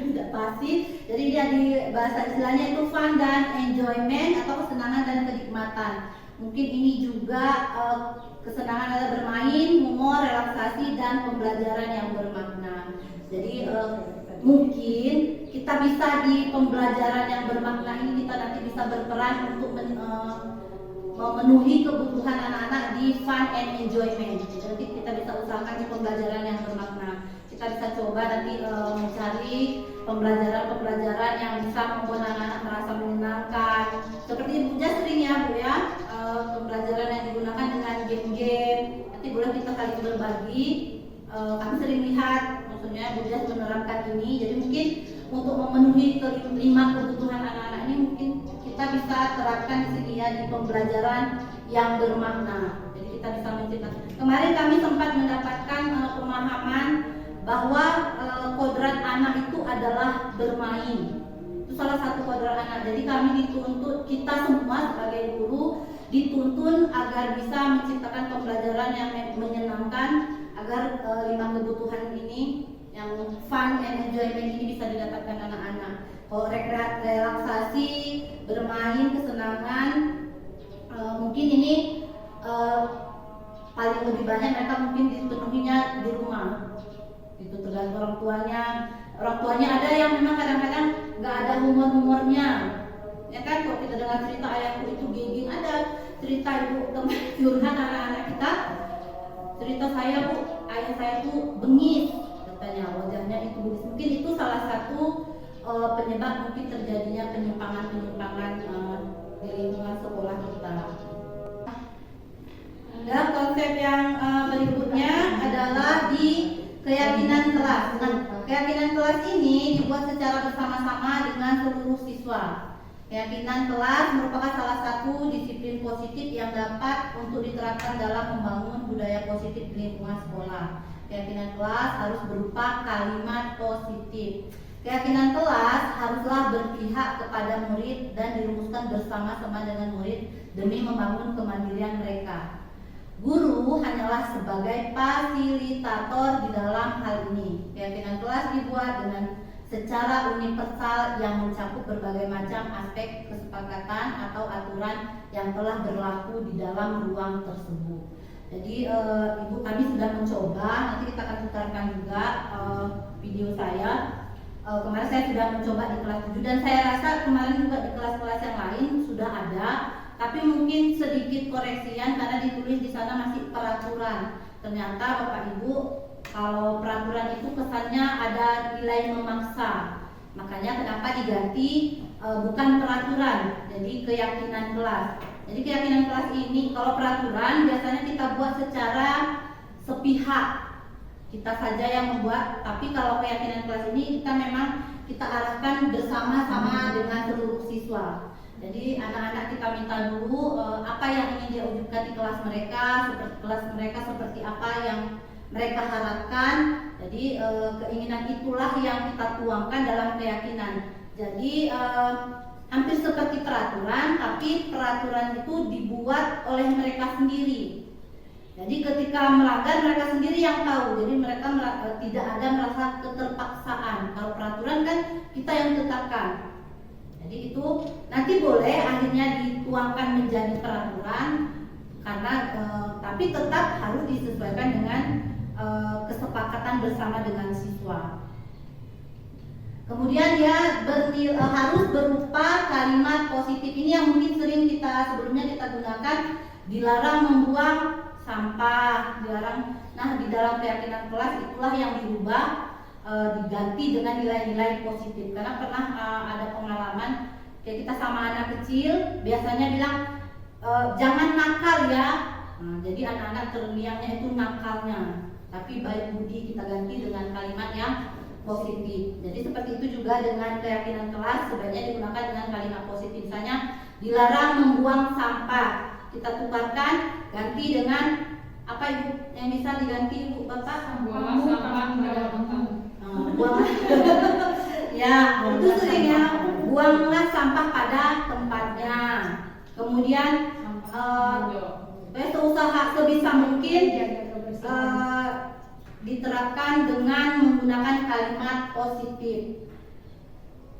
tidak pasti. Jadi dia di bahasa istilahnya itu fun dan enjoyment atau kesenangan dan kenikmatan. Mungkin ini juga kesenangan adalah bermain, humor, relaksasi dan pembelajaran yang bermakna. Jadi mungkin kita bisa di pembelajaran yang bermakna ini kita nanti bisa berperan untuk memenuhi kebutuhan anak-anak di fun and enjoyment. Jadi kita bisa usahakan di pembelajaran yang bermakna. Kita bisa coba nanti mencari pembelajaran yang bisa membuat anak-anak merasa menyenangkan. Seperti Ibu Jas sering ya Bu ya, pembelajaran yang digunakan dengan game-game. Nanti boleh kita saling berbagi. Kami sering lihat, maksudnya Bu Jas menerapkan ini. Jadi mungkin untuk memenuhi kelima kebutuhan anak-anak ini mungkin kita bisa terapkan di sini ya, di pembelajaran yang bermakna. Jadi kita bisa menciptakan. Kemarin kami sempat mendapatkan pemahaman bahwa kodrat anak itu adalah bermain. Itu salah satu kodrat anak. Jadi kami dituntut, kita semua sebagai guru dituntun agar bisa menciptakan pembelajaran yang menyenangkan agar lima kebutuhan ini yang fun and enjoyment ini bisa didapatkan anak-anak. Kalau relaksasi, bermain, kesenangan, mungkin ini paling lebih banyak mereka mungkin dipenuhinya di rumah. Itu tergantung orang tuanya. Orang tuanya ada yang memang kadang-kadang nggak ada humor-humornya. Ya kan, kalau kita dengar cerita ayahku itu giging, ada cerita ibu teman curhat anak-anak kita. Cerita saya Bu, ayah saya tuh bengis, katanya wajahnya itu bengis. Mungkin itu salah satu penyebab mungkin terjadinya penyimpangan-penyimpangan di lingkungan sekolah kita. Dan konsep yang berikutnya adalah di keyakinan kelas. Nah, keyakinan kelas ini dibuat secara bersama-sama dengan seluruh siswa. Keyakinan kelas merupakan salah satu disiplin positif yang dapat untuk diterapkan dalam membangun budaya positif di lingkungan sekolah. Keyakinan kelas harus berupa kalimat positif. Keyakinan kelas haruslah berpihak kepada murid dan dirumuskan bersama-sama dengan murid demi membangun kemandirian mereka. Guru hanyalah sebagai fasilitator di dalam hal ini. Keyakinan kelas dibuat dengan secara universal yang mencakup berbagai macam aspek kesepakatan atau aturan yang telah berlaku di dalam ruang tersebut. Jadi Ibu, kami sudah mencoba, nanti kita akan putarkan juga video saya. Kemarin saya sudah mencoba di kelas 7 dan saya rasa kemarin juga di kelas-kelas yang lain sudah ada, tapi mungkin sedikit koreksian karena ditulis di sana masih peraturan. Ternyata Bapak Ibu, kalau peraturan itu kesannya ada nilai memaksa, makanya kenapa diganti bukan peraturan, jadi keyakinan kelas. Jadi keyakinan kelas ini, kalau peraturan biasanya kita buat secara sepihak, kita saja yang membuat. Tapi kalau keyakinan kelas ini kita arahkan bersama-sama dengan seluruh siswa. Jadi anak-anak kita minta dulu apa yang ingin dia wujudkan di kelas mereka seperti apa yang mereka harapkan. Jadi keinginan itulah yang kita tuangkan dalam keyakinan. Jadi hampir seperti peraturan, tapi peraturan itu dibuat oleh mereka sendiri. Jadi ketika melanggar mereka sendiri yang tahu. Jadi mereka tidak ada merasa keterpaksaan. Kalau peraturan kan kita yang tetapkan. Jadi itu nanti boleh akhirnya dituangkan menjadi peraturan karena tapi tetap harus disesuaikan dengan kesepakatan bersama dengan siswa. Kemudian dia harus berupa kalimat positif. Ini yang mungkin sering sebelumnya kita gunakan, dilarang membuang sampah, dilarang. Nah, di dalam keyakinan kelas itulah yang dirubah, diganti dengan nilai-nilai positif. Karena pernah ada pengalaman kayak kita sama anak kecil biasanya bilang jangan nakal ya. Nah, jadi anak-anak terngiangnya itu nakalnya. Tapi baik budi kita ganti dengan kalimat yang positif. Jadi seperti itu juga dengan keyakinan kelas, sebaiknya digunakan dengan kalimat positif. Misalnya dilarang membuang sampah, kita tukarkan ganti dengan apa Ibu yang bisa diganti Ibu Bapak? Buang sampah pada tempat. Buang ya, itu sering ya. Buanglah sampah pada tempatnya. Kemudian usaha sebisa mungkin diterapkan dengan menggunakan kalimat positif.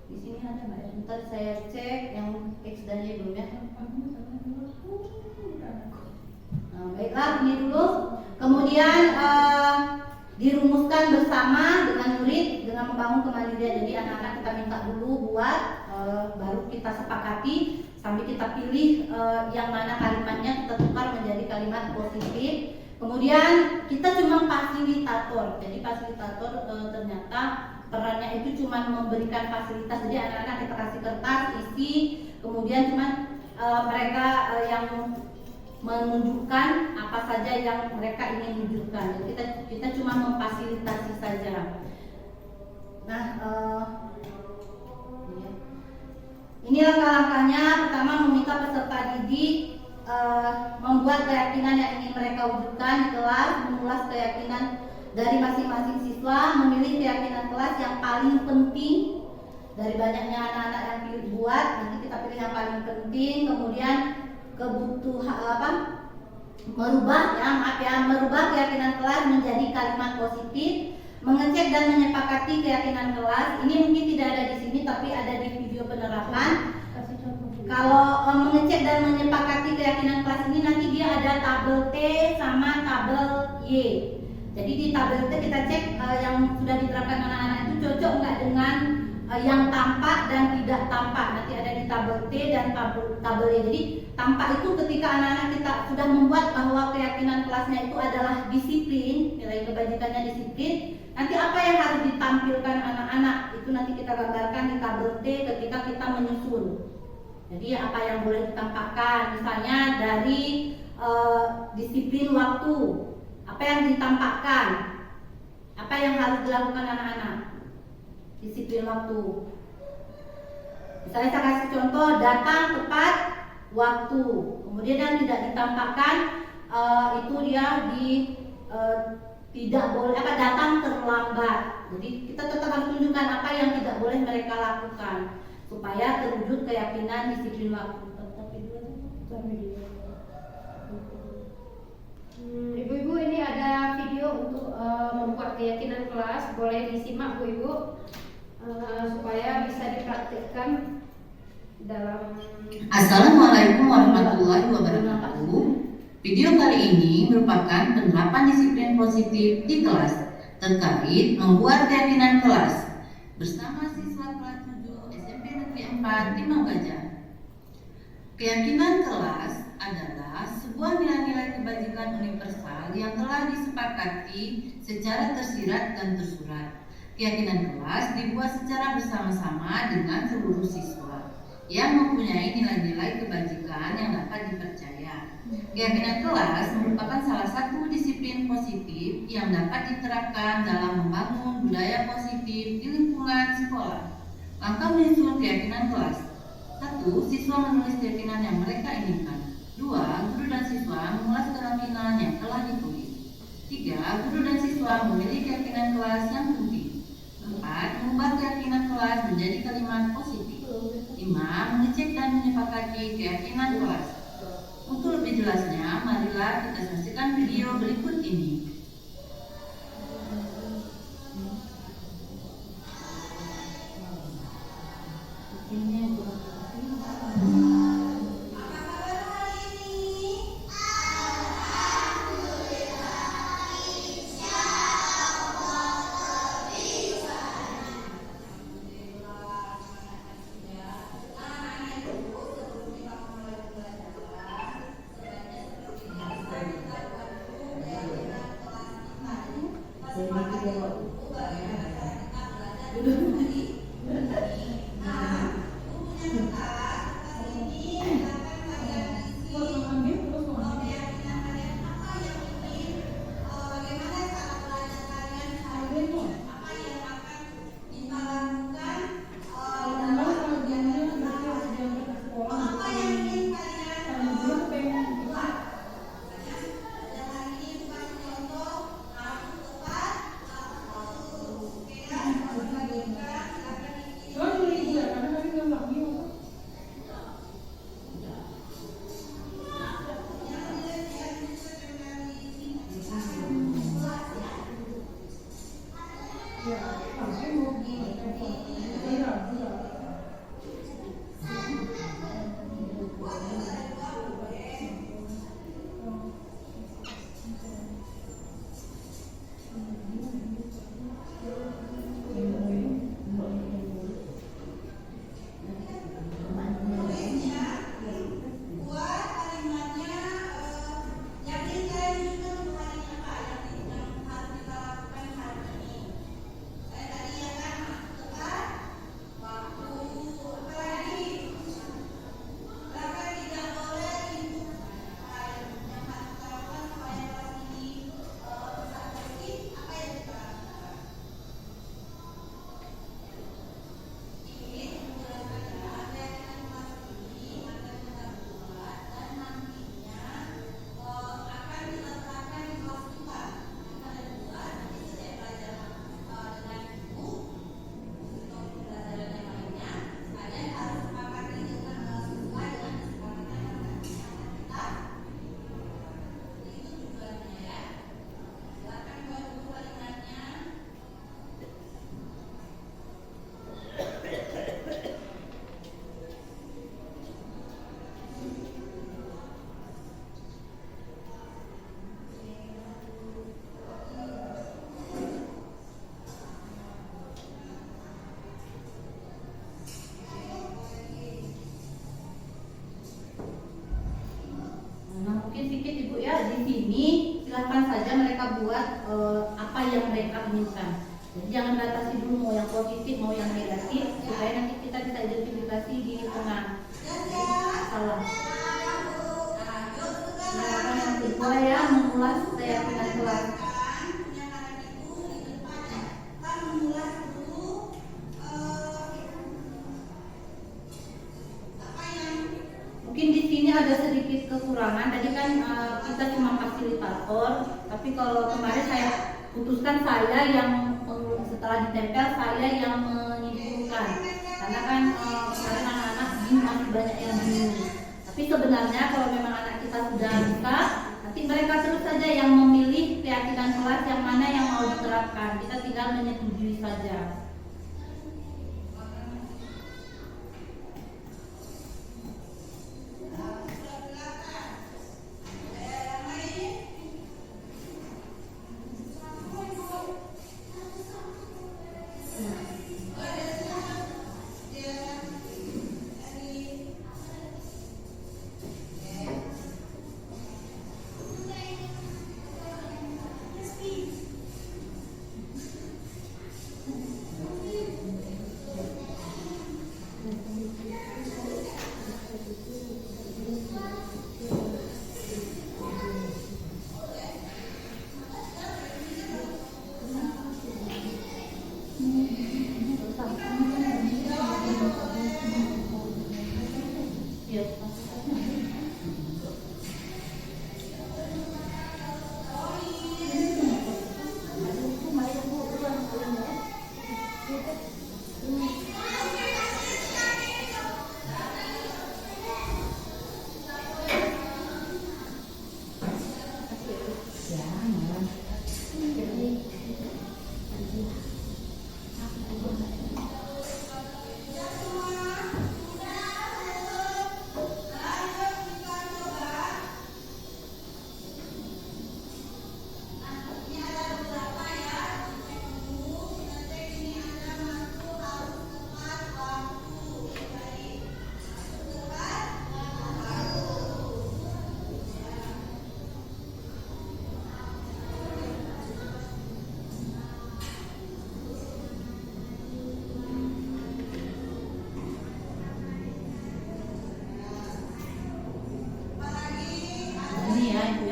Di sini ada nggak ya? Bentar saya cek yang X dan Y belum ya. Nah, baiklah, ini dulu. Kemudian dirumuskan bersama dengan murid dengan membangun kemandirian. Jadi anak-anak kita minta dulu buat, baru kita sepakati sambil kita pilih yang mana kalimatnya kita tukar menjadi kalimat positif. Kemudian kita cuma fasilitator. Jadi fasilitator ternyata perannya itu cuma memberikan fasilitas. Jadi anak-anak kita kasih kertas isi, kemudian cuma mereka yang menunjukkan apa saja yang mereka ingin wujudkan. Jadi kita cuma memfasilitasi saja. Nah, ini langkah-langkahnya. Pertama, meminta peserta didik membuat keyakinan yang ingin mereka wujudkan di kelas, mengulas keyakinan dari masing-masing siswa, memilih keyakinan kelas yang paling penting dari banyaknya anak-anak yang dibuat. Nanti kita pilih yang paling penting, kemudian merubah keyakinan kelas menjadi kalimat positif, mengecek dan menyepakati keyakinan kelas. Ini mungkin tidak ada di sini tapi ada di video penerapan. Kalau mengecek dan menyepakati keyakinan kelas ini nanti dia ada tabel T sama tabel Y. Jadi di tabel T kita cek yang sudah diterapkan anak-anak itu cocok nggak dengan yang tampak dan tidak tampak. Nanti ada di tabel T dan tabel Y. Jadi tampak itu ketika anak-anak kita sudah membuat bahwa keyakinan kelasnya itu adalah disiplin, nilai kebajikannya disiplin. Nanti apa yang harus ditampilkan anak-anak itu nanti kita gambarkan di tabel T ketika kita menyusun. Jadi apa yang boleh ditampakkan, misalnya dari disiplin waktu, apa yang ditampakkan, apa yang harus dilakukan anak-anak, disiplin waktu. Misalnya saya kasih contoh, datang tepat waktu. Kemudian yang tidak ditampakkan itu dia tidak boleh datang terlambat. Jadi kita tetap harus tunjukkan apa yang tidak boleh mereka lakukan supaya terwujud keyakinan disiplin waktu. Ibu-ibu, ini ada video untuk membuat keyakinan kelas, boleh disimak Bu Ibu, supaya bisa dipraktikkan dalam. Assalamualaikum warahmatullahi wabarakatuh. Video kali ini merupakan penerapan disiplin positif di kelas terkait membuat keyakinan kelas bersama siswa kelas 7 SMP Negeri 4 Timang Gajah. Keyakinan kelas adalah sebuah nilai-nilai kebajikan universal yang telah disepakati secara tersirat dan tersurat. Keyakinan kelas dibuat secara bersama-sama dengan seluruh siswa yang mempunyai nilai-nilai kebajikan yang dapat dipercaya. Keyakinan kelas merupakan salah satu disiplin positif yang dapat diterapkan dalam membangun budaya positif di lingkungan sekolah. Langkah menyusun keyakinan kelas. 1. Siswa menulis keyakinan yang mereka inginkan. 2. Guru dan siswa mengulas keyakinan yang telah ditulis. 3. Guru dan siswa memilih keyakinan kelas yang penting. 4. Mengubah keyakinan kelas menjadi kalimat positif. 5. Mengecek dan menyepakati keyakinan kelas. Untuk lebih jelasnya, marilah kita saksikan video berikut ini. silahkan saja mereka buat apa yang mereka inginkan. Jadi jangan batasi dulu mau yang positif mau yang negatif supaya nanti kita bisa identifikasi di lingkungan. Salah. Nah, yang kedua ya mengulas keyakinan kelas. ada sedikit kekurangan. Tadi kan kita cuma fasilitator, tapi kalau kemarin saya putuskan saya yang setelah ditempel saya yang menyimpulkan. Karena kan kemarin anak-anak masih banyak yang bingung. Tapi sebenarnya kalau memang anak kita sudah bisa, nanti mereka terus saja yang memilih keyakinan kelas yang mana yang mau diterapkan. Kita tinggal menyetujui saja.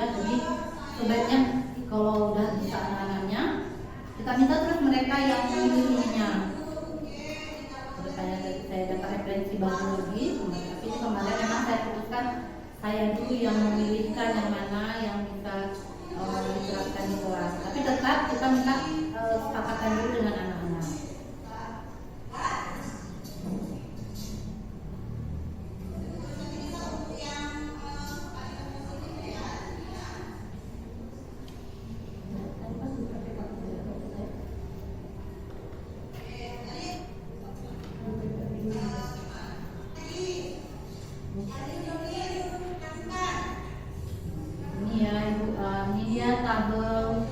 Jadi sebaiknya kalau udah bisa anak-anaknya, kita minta terus mereka yang memilihnya. Kayak saya dapat referensi baru lagi, tapi kemarin memang saya putuskan saya dulu yang memilihkan yang mana yang bisa diterapkan di kelas. Tapi tetap kita minta sepakatan dulu dengan anak-anak. Ini ya Ibu, ini dia tabel.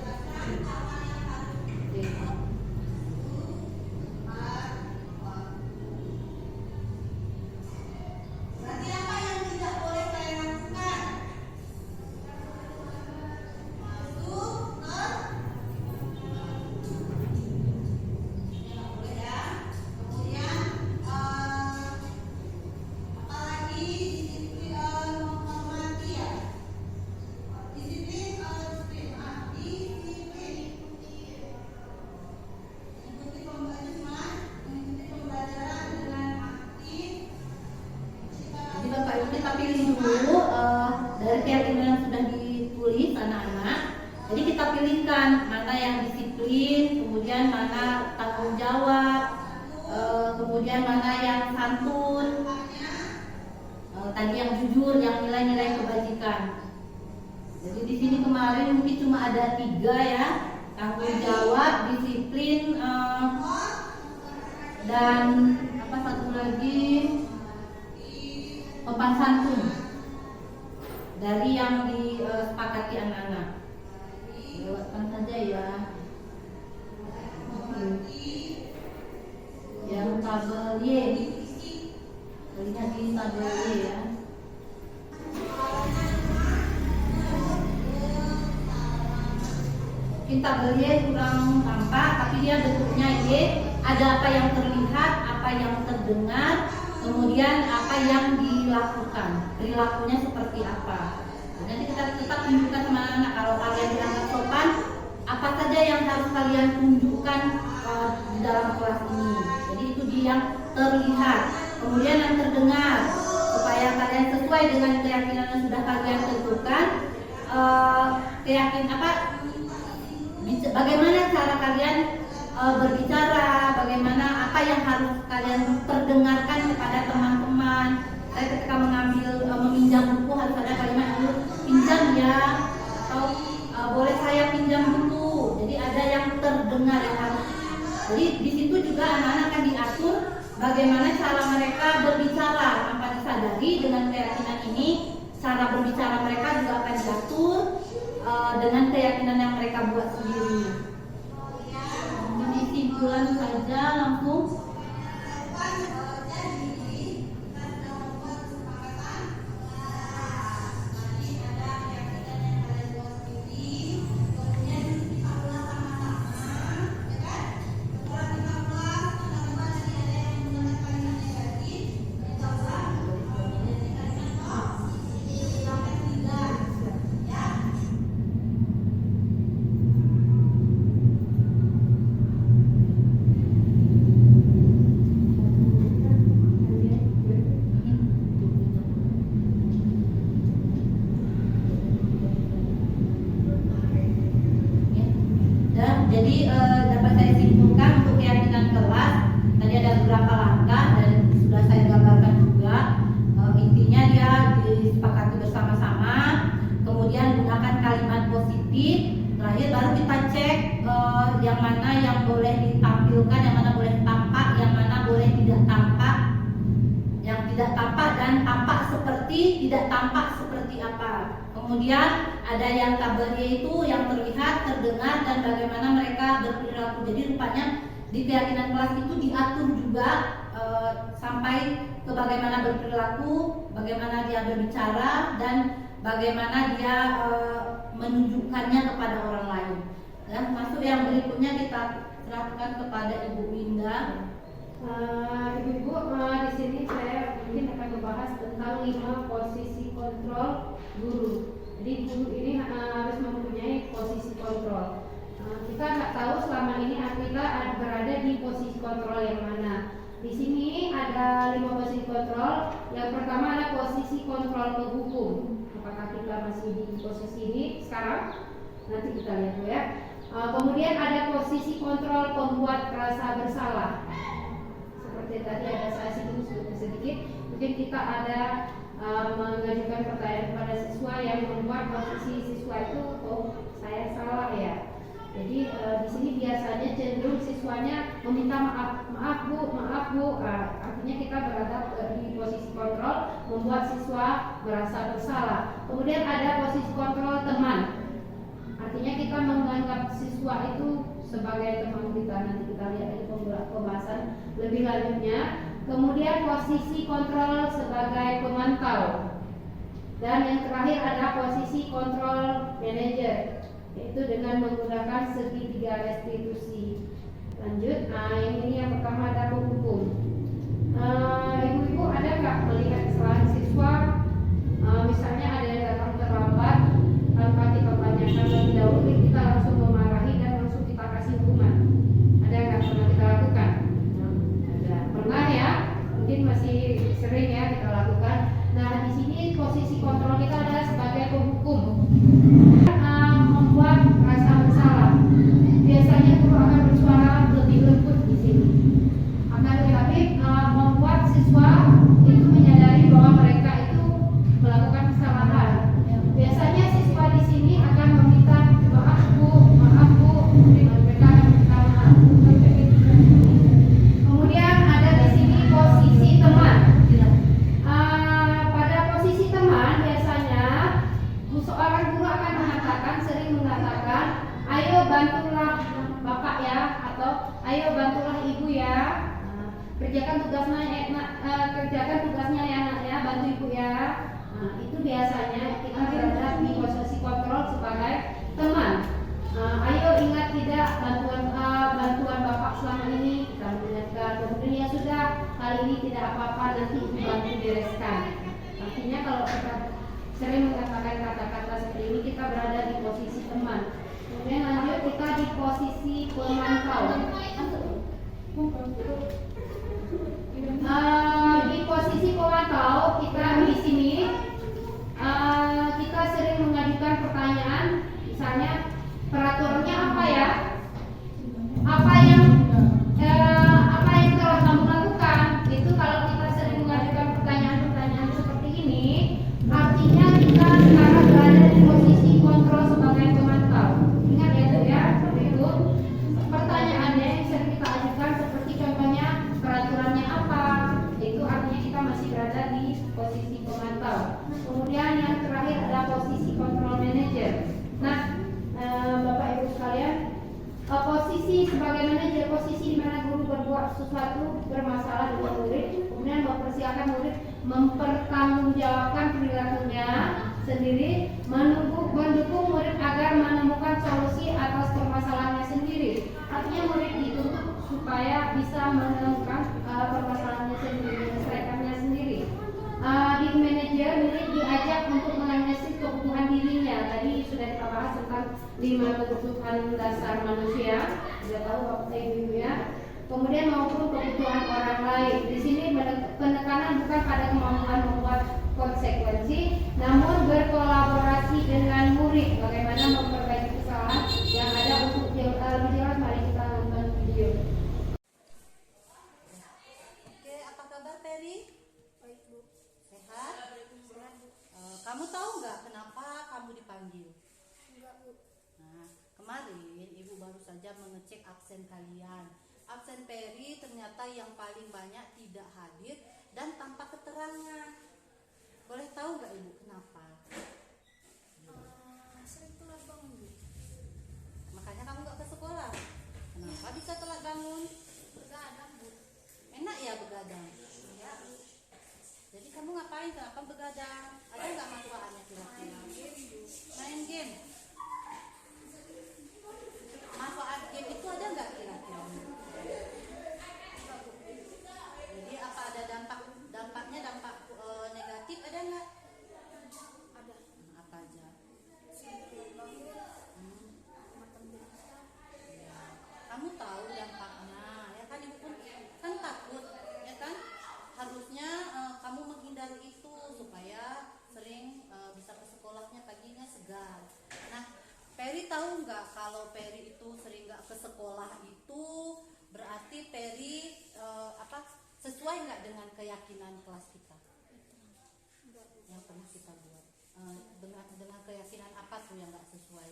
Kita pilih dulu dari keyakinan yang sudah ditulis anak-anak. Jadi kita pilihkan mana yang disiplin, kemudian mana tanggung jawab, kemudian mana yang santun, tadi yang jujur, yang nilai-nilai kebajikan. Jadi di sini kemarin mungkin cuma ada 3 ya, tanggung jawab, disiplin, dan apa satu lagi, sopan santun dari yang disepakati anak-anak. Lewatkan saja ya. Yang tabel Y, lihat di tabel Y ya. Mungkin tabel Y kurang tampak, tapi dia bentuknya Y. Ada apa yang terlihat, apa yang terdengar, kemudian apa yang dilakukan, perilakunya seperti apa. Nanti kita tetap tunjukkan sama anak, kalau kalian dianggap sopan, apa saja yang harus kalian tunjukkan di dalam kelas ini. Jadi itu dia yang terlihat, kemudian yang terdengar, supaya supaya kalian sesuai dengan keyakinan yang sudah kalian tentukan. Bagaimana cara kalian berbicara, bagaimana apa yang harus kalian perdengarkan kepada teman-teman. Saya ketika meminjam buku harus ada kalimat dulu, pinjam ya, atau boleh saya pinjam dulu. Jadi ada yang terdengar yang harus. Jadi di situ juga anak-anak akan diatur bagaimana cara mereka berbicara tanpa disadari. Dengan keyakinan ini, cara berbicara mereka juga akan diatur dengan keyakinan yang mereka buat sendiri. Ini simpulan saja langsung. Jadi dapat saya simpulkan untuk keyakinan kelas tadi ada beberapa langkah dan sudah saya gambarkan juga. Intinya dia disepakati bersama-sama, kemudian gunakan kalimat positif, terakhir baru kita cek yang mana yang boleh ditampilkan, yang mana boleh tampak, yang mana boleh tidak tampak, yang tidak tampak dan tampak seperti, tidak tampak seperti apa. Kemudian ada yang tabelnya itu yang terlihat, terdengar, dan bagaimana mereka berperilaku. Jadi rupanya di keyakinan kelas itu diatur juga sampai ke bagaimana berperilaku, bagaimana dia berbicara, dan bagaimana dia menunjukkannya kepada orang lain. Dan masuk yang berikutnya kita serahkan kepada Ibu Winda. Ibu-ibu, di sini saya mungkin akan membahas tentang 5 posisi kontrol guru. Jadi guru ini harus mempunyai posisi kontrol. Kita nggak tahu selama ini kita berada di posisi kontrol yang mana. Di sini ada 5 posisi kontrol. Yang pertama ada posisi kontrol penghukum. Apakah kita masih di posisi ini sekarang? Nanti kita lihat ya. Kemudian ada posisi kontrol pembuat rasa bersalah. Seperti tadi ada saya singgung sedikit. Mungkin kita ada mengajukan pertanyaan kepada siswa yang membuat posisi siswa itu, oh saya salah ya. Jadi di sini biasanya cenderung siswanya meminta maaf bu. Artinya kita berada di posisi kontrol, membuat siswa merasa bersalah. Kemudian ada posisi kontrol teman. Artinya kita menganggap siswa itu sebagai teman kita. Nanti kita lihat di pembahasan lebih lanjutnya. Kemudian posisi kontrol sebagai pemantau. Dan yang terakhir ada posisi kontrol manajer, yaitu dengan menggunakan segitiga restitusi. Lanjut, yang ini yang pertama ada penghukum. Ibu-ibu ada nggak melihat kesalahan siswa? Misalnya ada yang datang terlambat, tanpa kita tanyakan lebih dahulu, kita langsung memarahi dan langsung kita kasih hukuman. Ada nggak pernah kita lakukan? Ada. Pernah ya? Mungkin masih sering ya kita lakukan. Nah di sini posisi kontrol kita adalah sebagai penghukum. Membuat rasa bersalah. Biasanya guru akan bersuara lebih lembut di sini. Akan tetapi membuat siswa itu menyadari bahwa mereka itu melakukan kesalahan. Biasanya siswa di sini akan meminta maaf bu, mereka akan meminta maaf. Kemudian ada di sini posisi teman. Pada posisi teman biasanya seorang guru akan sering mengatakan, ayo bantulah bapak ya, atau ayo bantulah ibu ya, kerjakan tugasnya ya nak ya, bantu ibu ya. Itu biasanya kita berada di posisi kontrol sebagai teman. Ayo ingat tidak bantuan bapak selama ini, kita mengingatkan. Kemudian ya sudah, kali ini tidak apa-apa, nanti ibu bantu bereskan. Artinya kalau kita sering mengatakan kata-kata seperti ini, kita berada di posisi teman. Kemudian lanjut kita di posisi pemantau. Di posisi pemantau kita bisa kalau sesuatu bermasalah dengan murid, kemudian mempersiapkan murid mempertanggungjawabkan perilakunya sendiri, mendukung murid agar menemukan solusi atas permasalahannya sendiri. Artinya murid dituntut supaya bisa menemukan permasalahannya sendiri, menyelesaikannya sendiri. Di manajer murid diajak untuk menganalisis kebutuhan dirinya. Tadi sudah kita bahas tentang 5 kebutuhan dasar manusia, sudah tahu Bapak Ibu ya. Kemudian maupun kebutuhan orang lain. Di sini penekanan bukan pada kemampuan membuat konsekuensi, namun berkolaborasi dengan murid bagaimana memperbaiki kesalahan yang ada. Untuk lebih jelas mari kita nonton video. Oke, apa kabar Peri? Baik Bu. Sehat? Sehat Bu. Kamu tahu nggak kenapa kamu dipanggil? Enggak Bu. Nah, kemarin Ibu baru saja mengecek absen kalian. Absen Peri ternyata yang paling banyak tidak hadir dan tanpa keterangan. Boleh tahu nggak Ibu kenapa? Sering telat bangun Bu. Makanya kamu nggak ke sekolah. Kenapa bisa telat bangun? Begadang Bu. Enak ya begadang? Iya. Jadi kamu ngapain? Kenapa begadang? Ada nggak manfaatnya kira-kira? Main game. Manfaat game itu ada nggak kira-kira? Jadi apa ada dampaknya dampak negatif ada nggak? Ada. Apa aja? Ya. Kamu tahu dampaknya, ya kan Ibu pun kan takut, ya kan? Harusnya kamu menghindari itu supaya sering bisa ke sekolahnya paginya segar. Nah, Peri tahu nggak kalau Peri itu sering nggak ke sekolah itu berarti Peri sesuai nggak dengan keyakinan kelas kita yang pernah kita buat? Dengan keyakinan apa tuh yang nggak sesuai?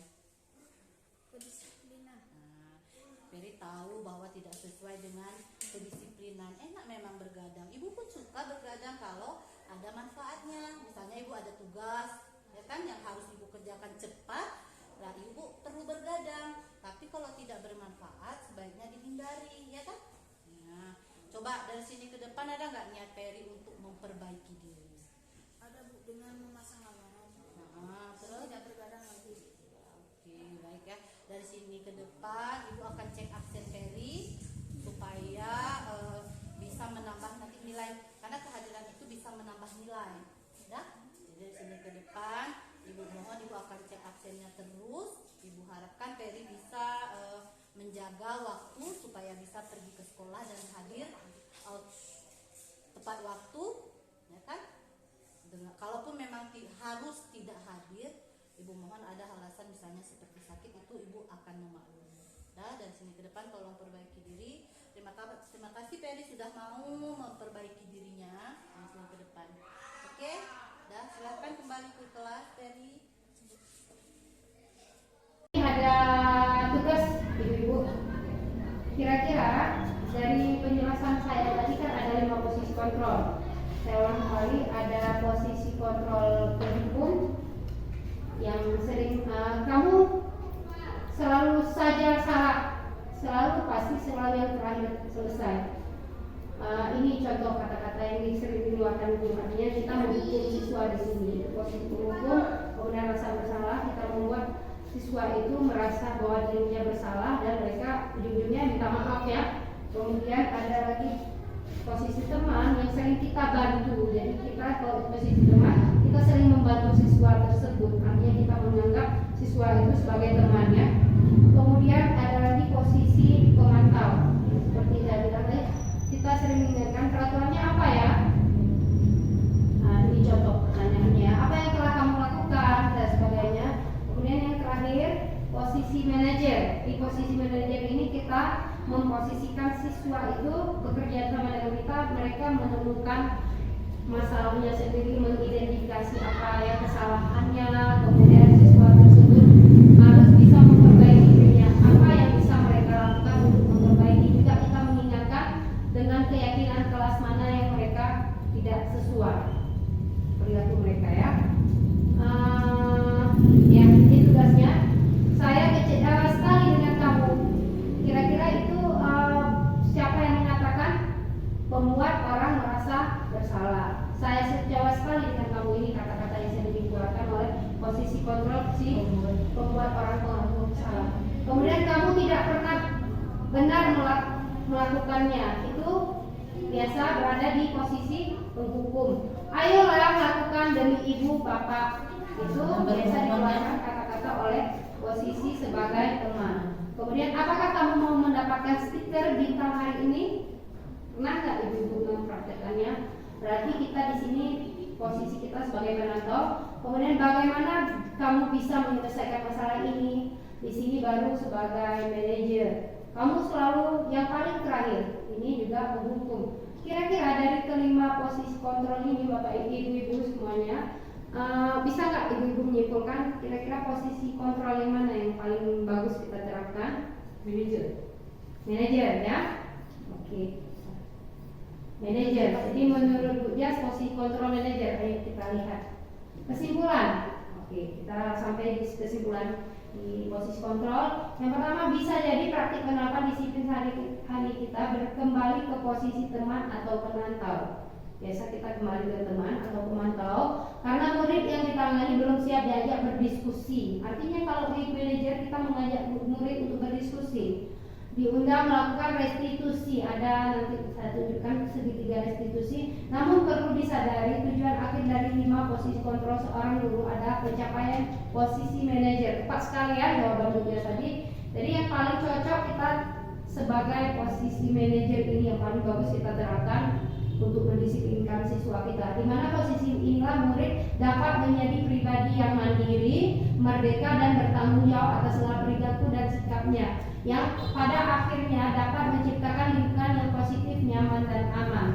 Kedisiplinan. Nah, Peri tahu bahwa tidak sesuai dengan kedisiplinan. Enak memang bergadang. Ibu pun suka bergadang kalau ada manfaatnya. Misalnya Ibu ada tugas, ya kan, yang harus Ibu kerjakan cepat. Nah, Ibu perlu bergadang. Tapi kalau tidak bermanfaat, sebaiknya dihindari, ya kan? Nah, coba dari sini ke depan ada nggak niat Peri untuk memperbaiki diri? Ada Bu, dengan memasang alarm. Nah, terus Tidak bergadang lagi. oke, baik ya. Dari sini ke depan Ibu akan cek absen Peri supaya bisa menambah nanti nilai, karena kehadiran itu bisa menambah nilai. Ya? Jadi dari sini ke depan Ibu mohon Ibu akan cek absennya terus. Ibu harapkan Peri bisa menjaga waktu supaya bisa pergi ke sekolah dan hadir tepat waktu, ya kan? Kalaupun memang harus tidak hadir, Ibu mohon ada alasan misalnya seperti sakit, itu Ibu akan memaklumi. Nah, dari sini ke depan tolong perbaiki diri. Terima kasih Peri sudah mau memperbaiki dirinya dari sini ke depan. Oke, dah silakan kembali ke kelas Peri. Ada tugas Ibu-ibu. Kira-kira dari penjelasan saya tadi kan ada 5 posisi kontrol. Saya ulang kembali, ada posisi kontrol pendukung yang sering kamu selalu saja salah, selalu yang terakhir selesai. Ini contoh kata-kata yang sering dikeluarkan guru. Artinya kita mendukung siswa di sini. Posisi pendukung, kemudian rasa bersalah, kita membuat siswa itu merasa bahwa dirinya bersalah dan mereka ujung-ujungnya minta maaf ya. Kemudian ada lagi posisi teman yang sering kita bantu. Jadi kita kalau posisi teman, kita sering membantu siswa tersebut. Artinya kita menganggap siswa itu sebagai temannya. Kemudian ada lagi posisi pemantau. Seperti saya bilang tadi, kita sering mengingatkan peraturannya apa ya. Nah, ini contoh pertanyaannya. Apa yang telah kamu lakukan dan sebagainya. Kemudian yang terakhir posisi manajer. Di posisi manajer ini kita memposisikan siswa itu bekerja sama dengan kita, mereka menemukan masalahnya sendiri, mengidentifikasi apa yang kesalahannya, kemudian siswa tersebut harus bisa memperbaiki dirinya, apa yang bisa mereka lakukan untuk memperbaiki. Juga kita mengingatkan dengan keyakinan kelas mana yang mereka tidak sesuai perilaku mereka ya. Ya, ini tugasnya. Saya kecewa sekali dengan kamu. Kira-kira itu siapa yang mengatakan orang merasa bersalah. Saya kecewa sekali dengan kamu ini, kata-kata yang sering dikeluarkan oleh posisi kontrol si pembuat orang mengaku bersalah. Kemudian kamu tidak pernah benar melakukannya. Itu biasa berada di posisi penghukum. Ayolah lakukan demi ibu bapak. Itu biasa dikeluarkan kata-kata oleh posisi sebagai teman. Kemudian apakah kamu mau mendapatkan stiker bintang hari ini? Pernah nggak ibu-ibu mempraktekannya? Berarti kita di sini posisi kita sebagai penonton. Kemudian bagaimana kamu bisa menyelesaikan masalah ini? Di sini baru sebagai manajer. Kamu selalu yang paling terakhir. Ini juga penghukum. Kira-kira dari kelima posisi kontrol ini, bapak ibu-ibu semuanya, bisa nggak ibu-ibu menyimpulkan kira-kira posisi kontrol yang mana yang paling bagus kita terapkan? Manajer ya. Oke. Manajer. Jadi menurut Bu Jas posisi kontrol manajer. Ayo kita lihat kesimpulan. Oke, kita sampai di kesimpulan di posisi kontrol. Yang pertama, bisa jadi praktik penerapan disiplin hari kita kembali ke posisi teman atau penantau. Biasa kita kembali ke teman atau pemantau karena murid yang ditangani belum siap diajak berdiskusi. Artinya kalau di manajer kita mengajak murid untuk berdiskusi, diundang melakukan restitusi. Ada nanti saya tunjukkan segitiga restitusi. Namun perlu disadari tujuan akhir dari 5 posisi kontrol seorang guru adalah pencapaian posisi manajer. Tepat sekali ya jawaban Bu tadi. Jadi yang paling cocok kita sebagai posisi manajer ini yang paling bagus kita terapkan untuk mendisiplinkan siswa kita. Di mana posisi inilah murid dapat menjadi pribadi yang mandiri, merdeka dan bertanggung jawab atas segala perilaku dan sikapnya, yang pada akhirnya dapat menciptakan lingkungan yang positif, nyaman dan aman.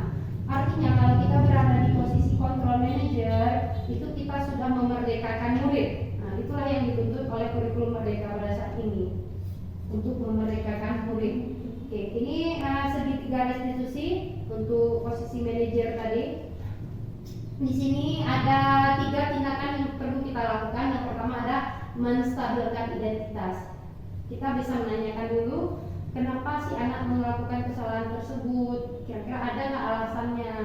Artinya kalau kita berada di posisi kontrol manager, itu kita sudah memerdekakan murid. Nah, itulah yang dituntut oleh kurikulum merdeka pada saat ini, untuk memerdekakan murid. Oke, ini segitiga restitusi untuk posisi manajer tadi. Di sini ada 3 tindakan yang perlu kita lakukan. Yang pertama ada menstabilkan identitas. Kita bisa menanyakan dulu kenapa si anak melakukan kesalahan tersebut, kira-kira ada nggak alasannya.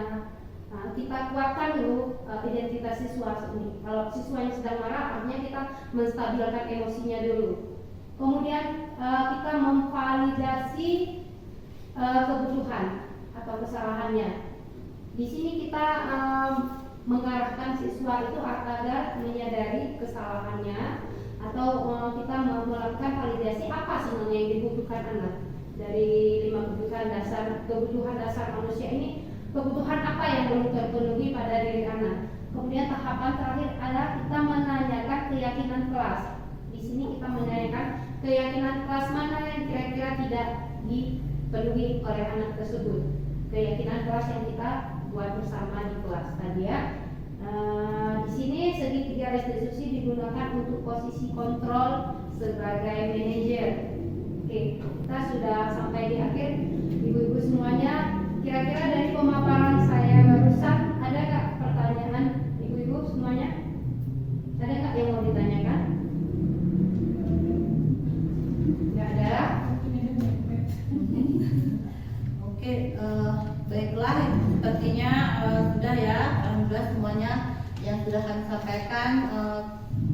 Nah, kita kuatkan dulu identitas siswa ini. Kalau siswanya sedang marah, artinya kita menstabilkan emosinya dulu. Kemudian kita memvalidasi kebutuhan atau kesalahannya. Di sini kita mengarahkan siswa itu agar menyadari kesalahannya, atau kita melakukan validasi apa sebenarnya yang dibutuhkan anak. Dari 5 kebutuhan dasar manusia ini, kebutuhan apa yang belum terpenuhi pada diri anak. Kemudian tahapan terakhir adalah kita menanyakan keyakinan kelas. Di sini kita menanyakan keyakinan kelas mana yang kira-kira tidak dipenuhi oleh anak tersebut. Keyakinan kelas yang kita buat bersama di kelas tadi ya. Di sini segitiga restitusi digunakan untuk posisi kontrol sebagai manajer. Oke, kita sudah sampai di akhir, ibu-ibu semuanya. Kira-kira dari pemaparan saya barusan ada nggak pertanyaan ibu-ibu semuanya? Ada nggak yang mau ditanyakan? Nggak ada. Oke, baiklah, sepertinya sudah ya, alhamdulillah semuanya yang sudah kami sampaikan,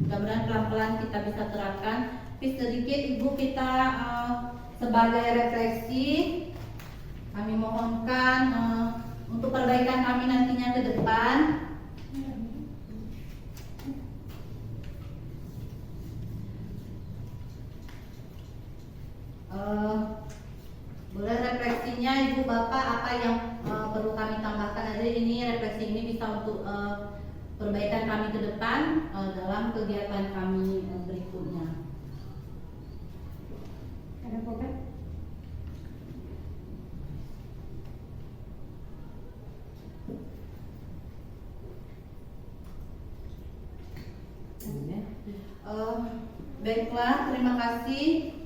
mudah-mudahan pelan-pelan kita bisa terapkan. Tapi sedikit ibu kita sebagai refleksi, kami mohonkan untuk perbaikan kami nantinya ke depan. Boleh refleksinya ibu bapak apa yang perlu kami tambahkan. Jadi ini refleksi ini bisa untuk perbaikan kami ke depan dalam kegiatan kami berikutnya. Ada program? Baiklah, terima kasih.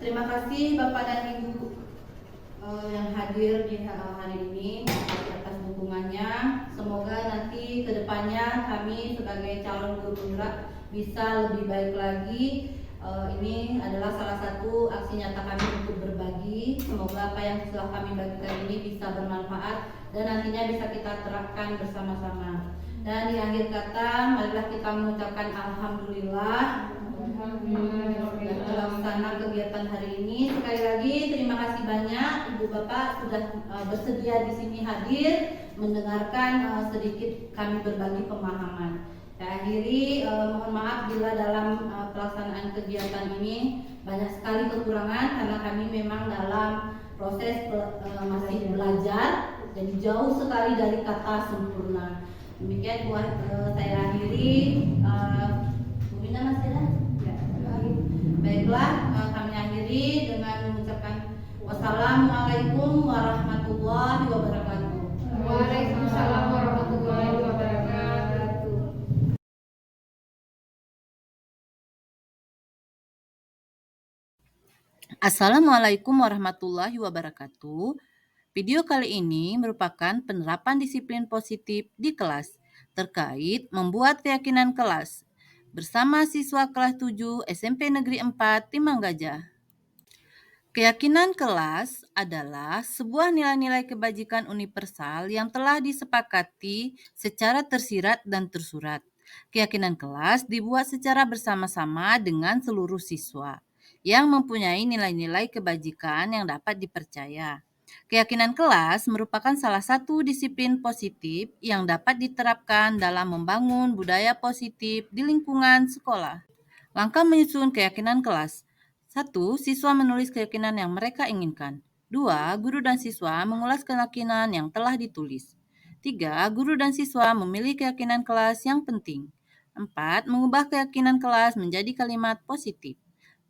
Terima kasih Bapak dan Ibu yang hadir di hari ini atas dukungannya. Semoga nanti kedepannya kami sebagai calon guru penggerak bisa lebih baik lagi Ini adalah salah satu aksi nyata kami untuk berbagi. Semoga apa yang telah kami bagikan ini bisa bermanfaat dan nantinya bisa kita terapkan bersama-sama. Dan di akhir kata, marilah kita mengucapkan alhamdulillah dan terlaksana kegiatan hari ini. Sekali lagi terima kasih banyak Ibu Bapak sudah bersedia di sini hadir mendengarkan sedikit kami berbagi pemahaman. Saya akhiri, mohon maaf bila dalam pelaksanaan kegiatan ini banyak sekali kekurangan karena kami memang dalam proses masih belajar, jadi jauh sekali dari kata sempurna. Demikian saya akhiri. Bu Minda masih ada? Ya. Baiklah, kami akhiri dengan mengucapkan wassalamualaikum warahmatullahi wabarakatuh. Waalaikumsalam warahmatullahi wabarakatuh. Assalamualaikum warahmatullahi wabarakatuh. Video kali ini merupakan penerapan disiplin positif di kelas terkait membuat keyakinan kelas bersama siswa kelas 7 SMP Negeri 4 Timang Gajah. Keyakinan kelas adalah sebuah nilai-nilai kebajikan universal yang telah disepakati secara tersirat dan tersurat. Keyakinan kelas dibuat secara bersama-sama dengan seluruh siswa yang mempunyai nilai-nilai kebajikan yang dapat dipercaya. Keyakinan kelas merupakan salah satu disiplin positif yang dapat diterapkan dalam membangun budaya positif di lingkungan sekolah. Langkah menyusun keyakinan kelas. 1. Siswa menulis keyakinan yang mereka inginkan. 2. Guru dan siswa mengulas keyakinan yang telah ditulis. 3. Guru dan siswa memilih keyakinan kelas yang penting. 4. Mengubah keyakinan kelas menjadi kalimat positif.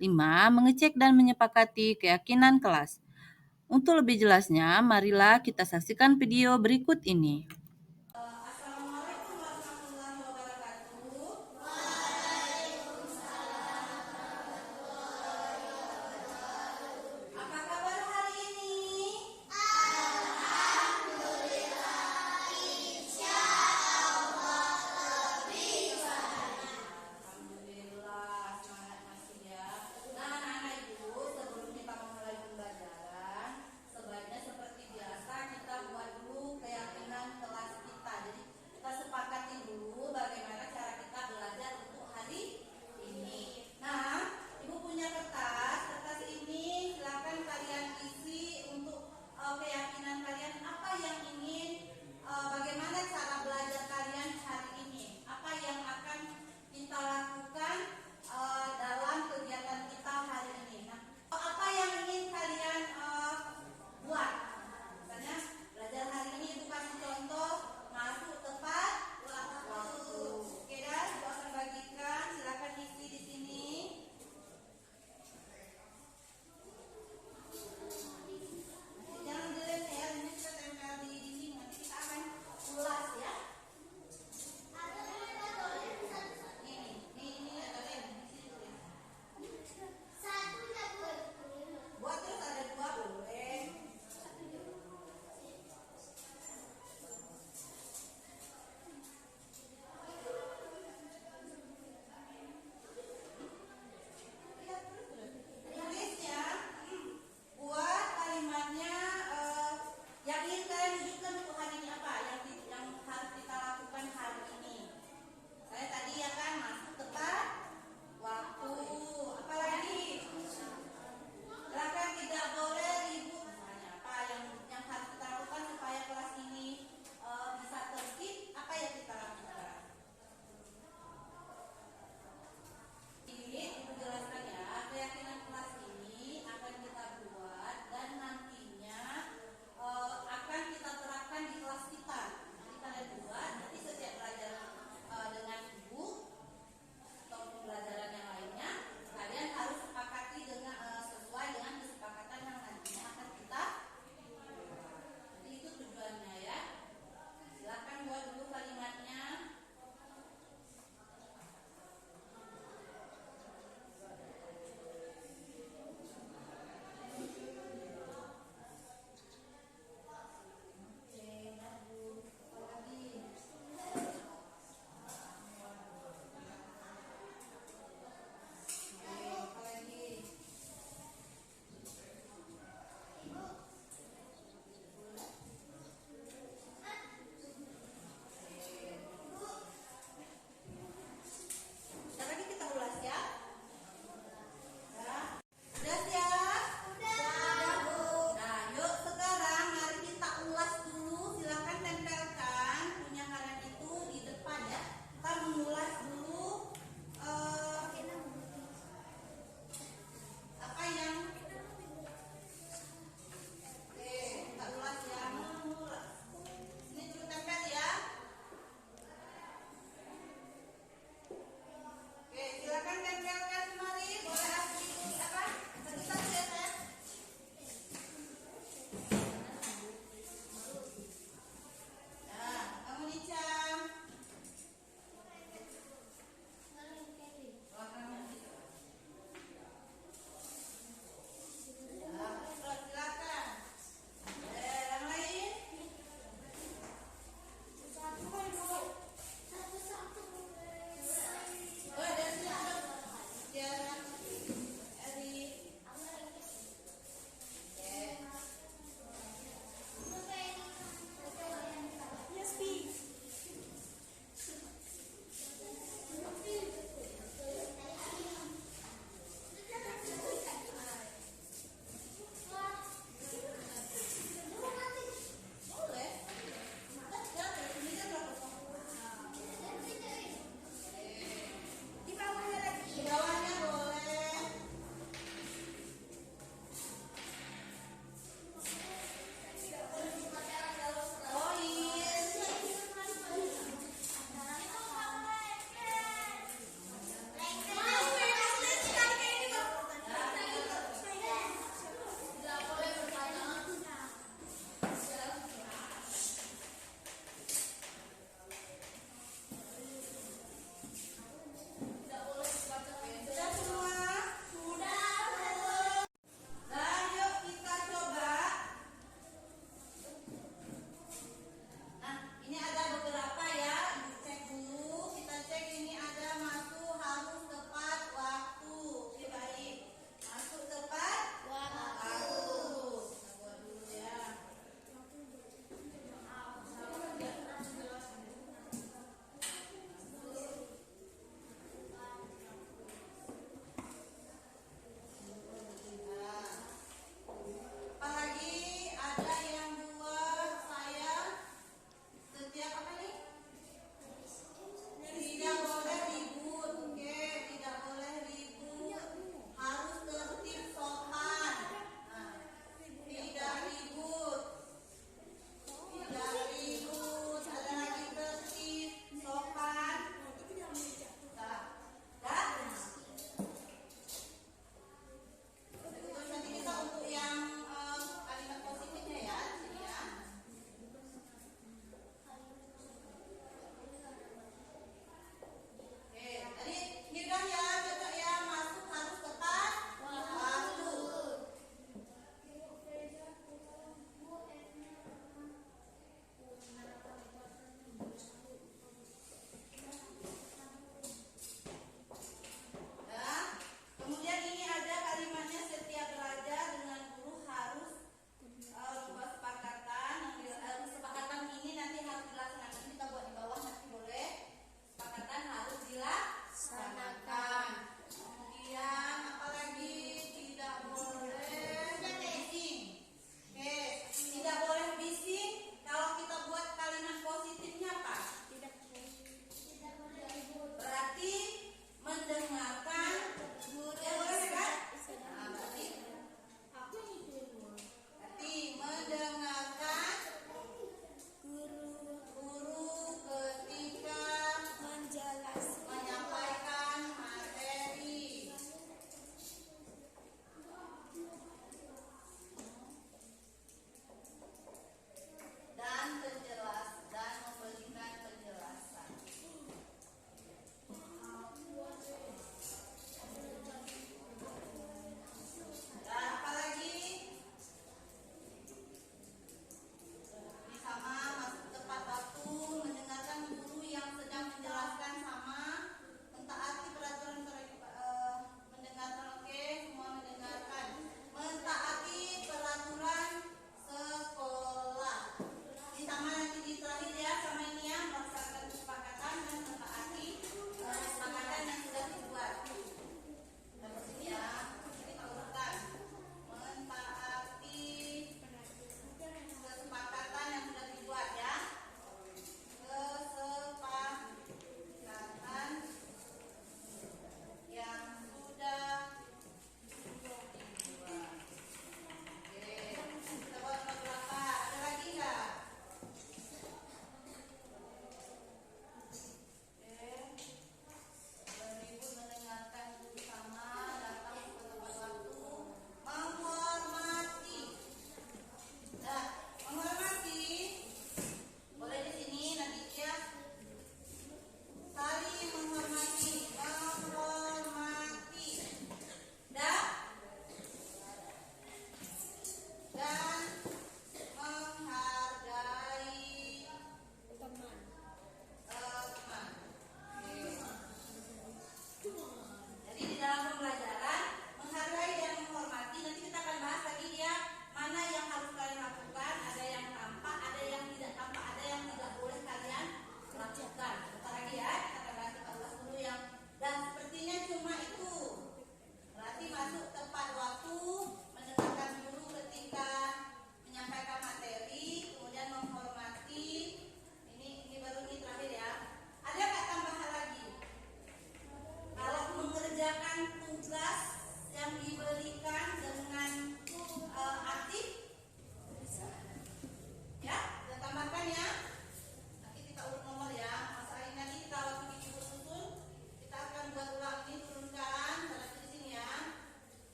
5. Mengecek dan menyepakati keyakinan kelas. Untuk lebih jelasnya, marilah kita saksikan video berikut ini. Assalamualaikum warahmatullahi wabarakatuh. Apa kabar hari ini? Alhamdulillah, semangat masih ya. Nah, anak-anak ibu, sebelum kita memulai pembelajaran, sebaiknya seperti biasa kita buat dulu keyakinan kelas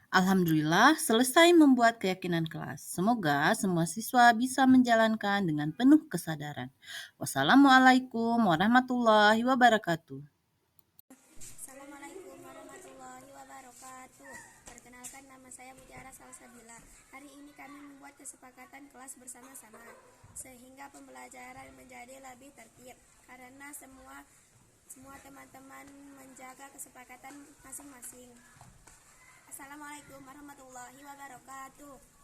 Alhamdulillah selesai membuat keyakinan kelas. Semoga semua siswa bisa menjalankan dengan penuh kesadaran. Wassalamualaikum warahmatullahi wabarakatuh. Assalamualaikum warahmatullahi wabarakatuh. Perkenalkan, nama saya Mutiara Salsabila. Hari ini kami membuat kesepakatan kelas bersama-sama sehingga pembelajaran menjadi lebih tertib karena semua teman-teman menjaga kesepakatan masing-masing. Assalamualaikum warahmatullahi wabarakatuh.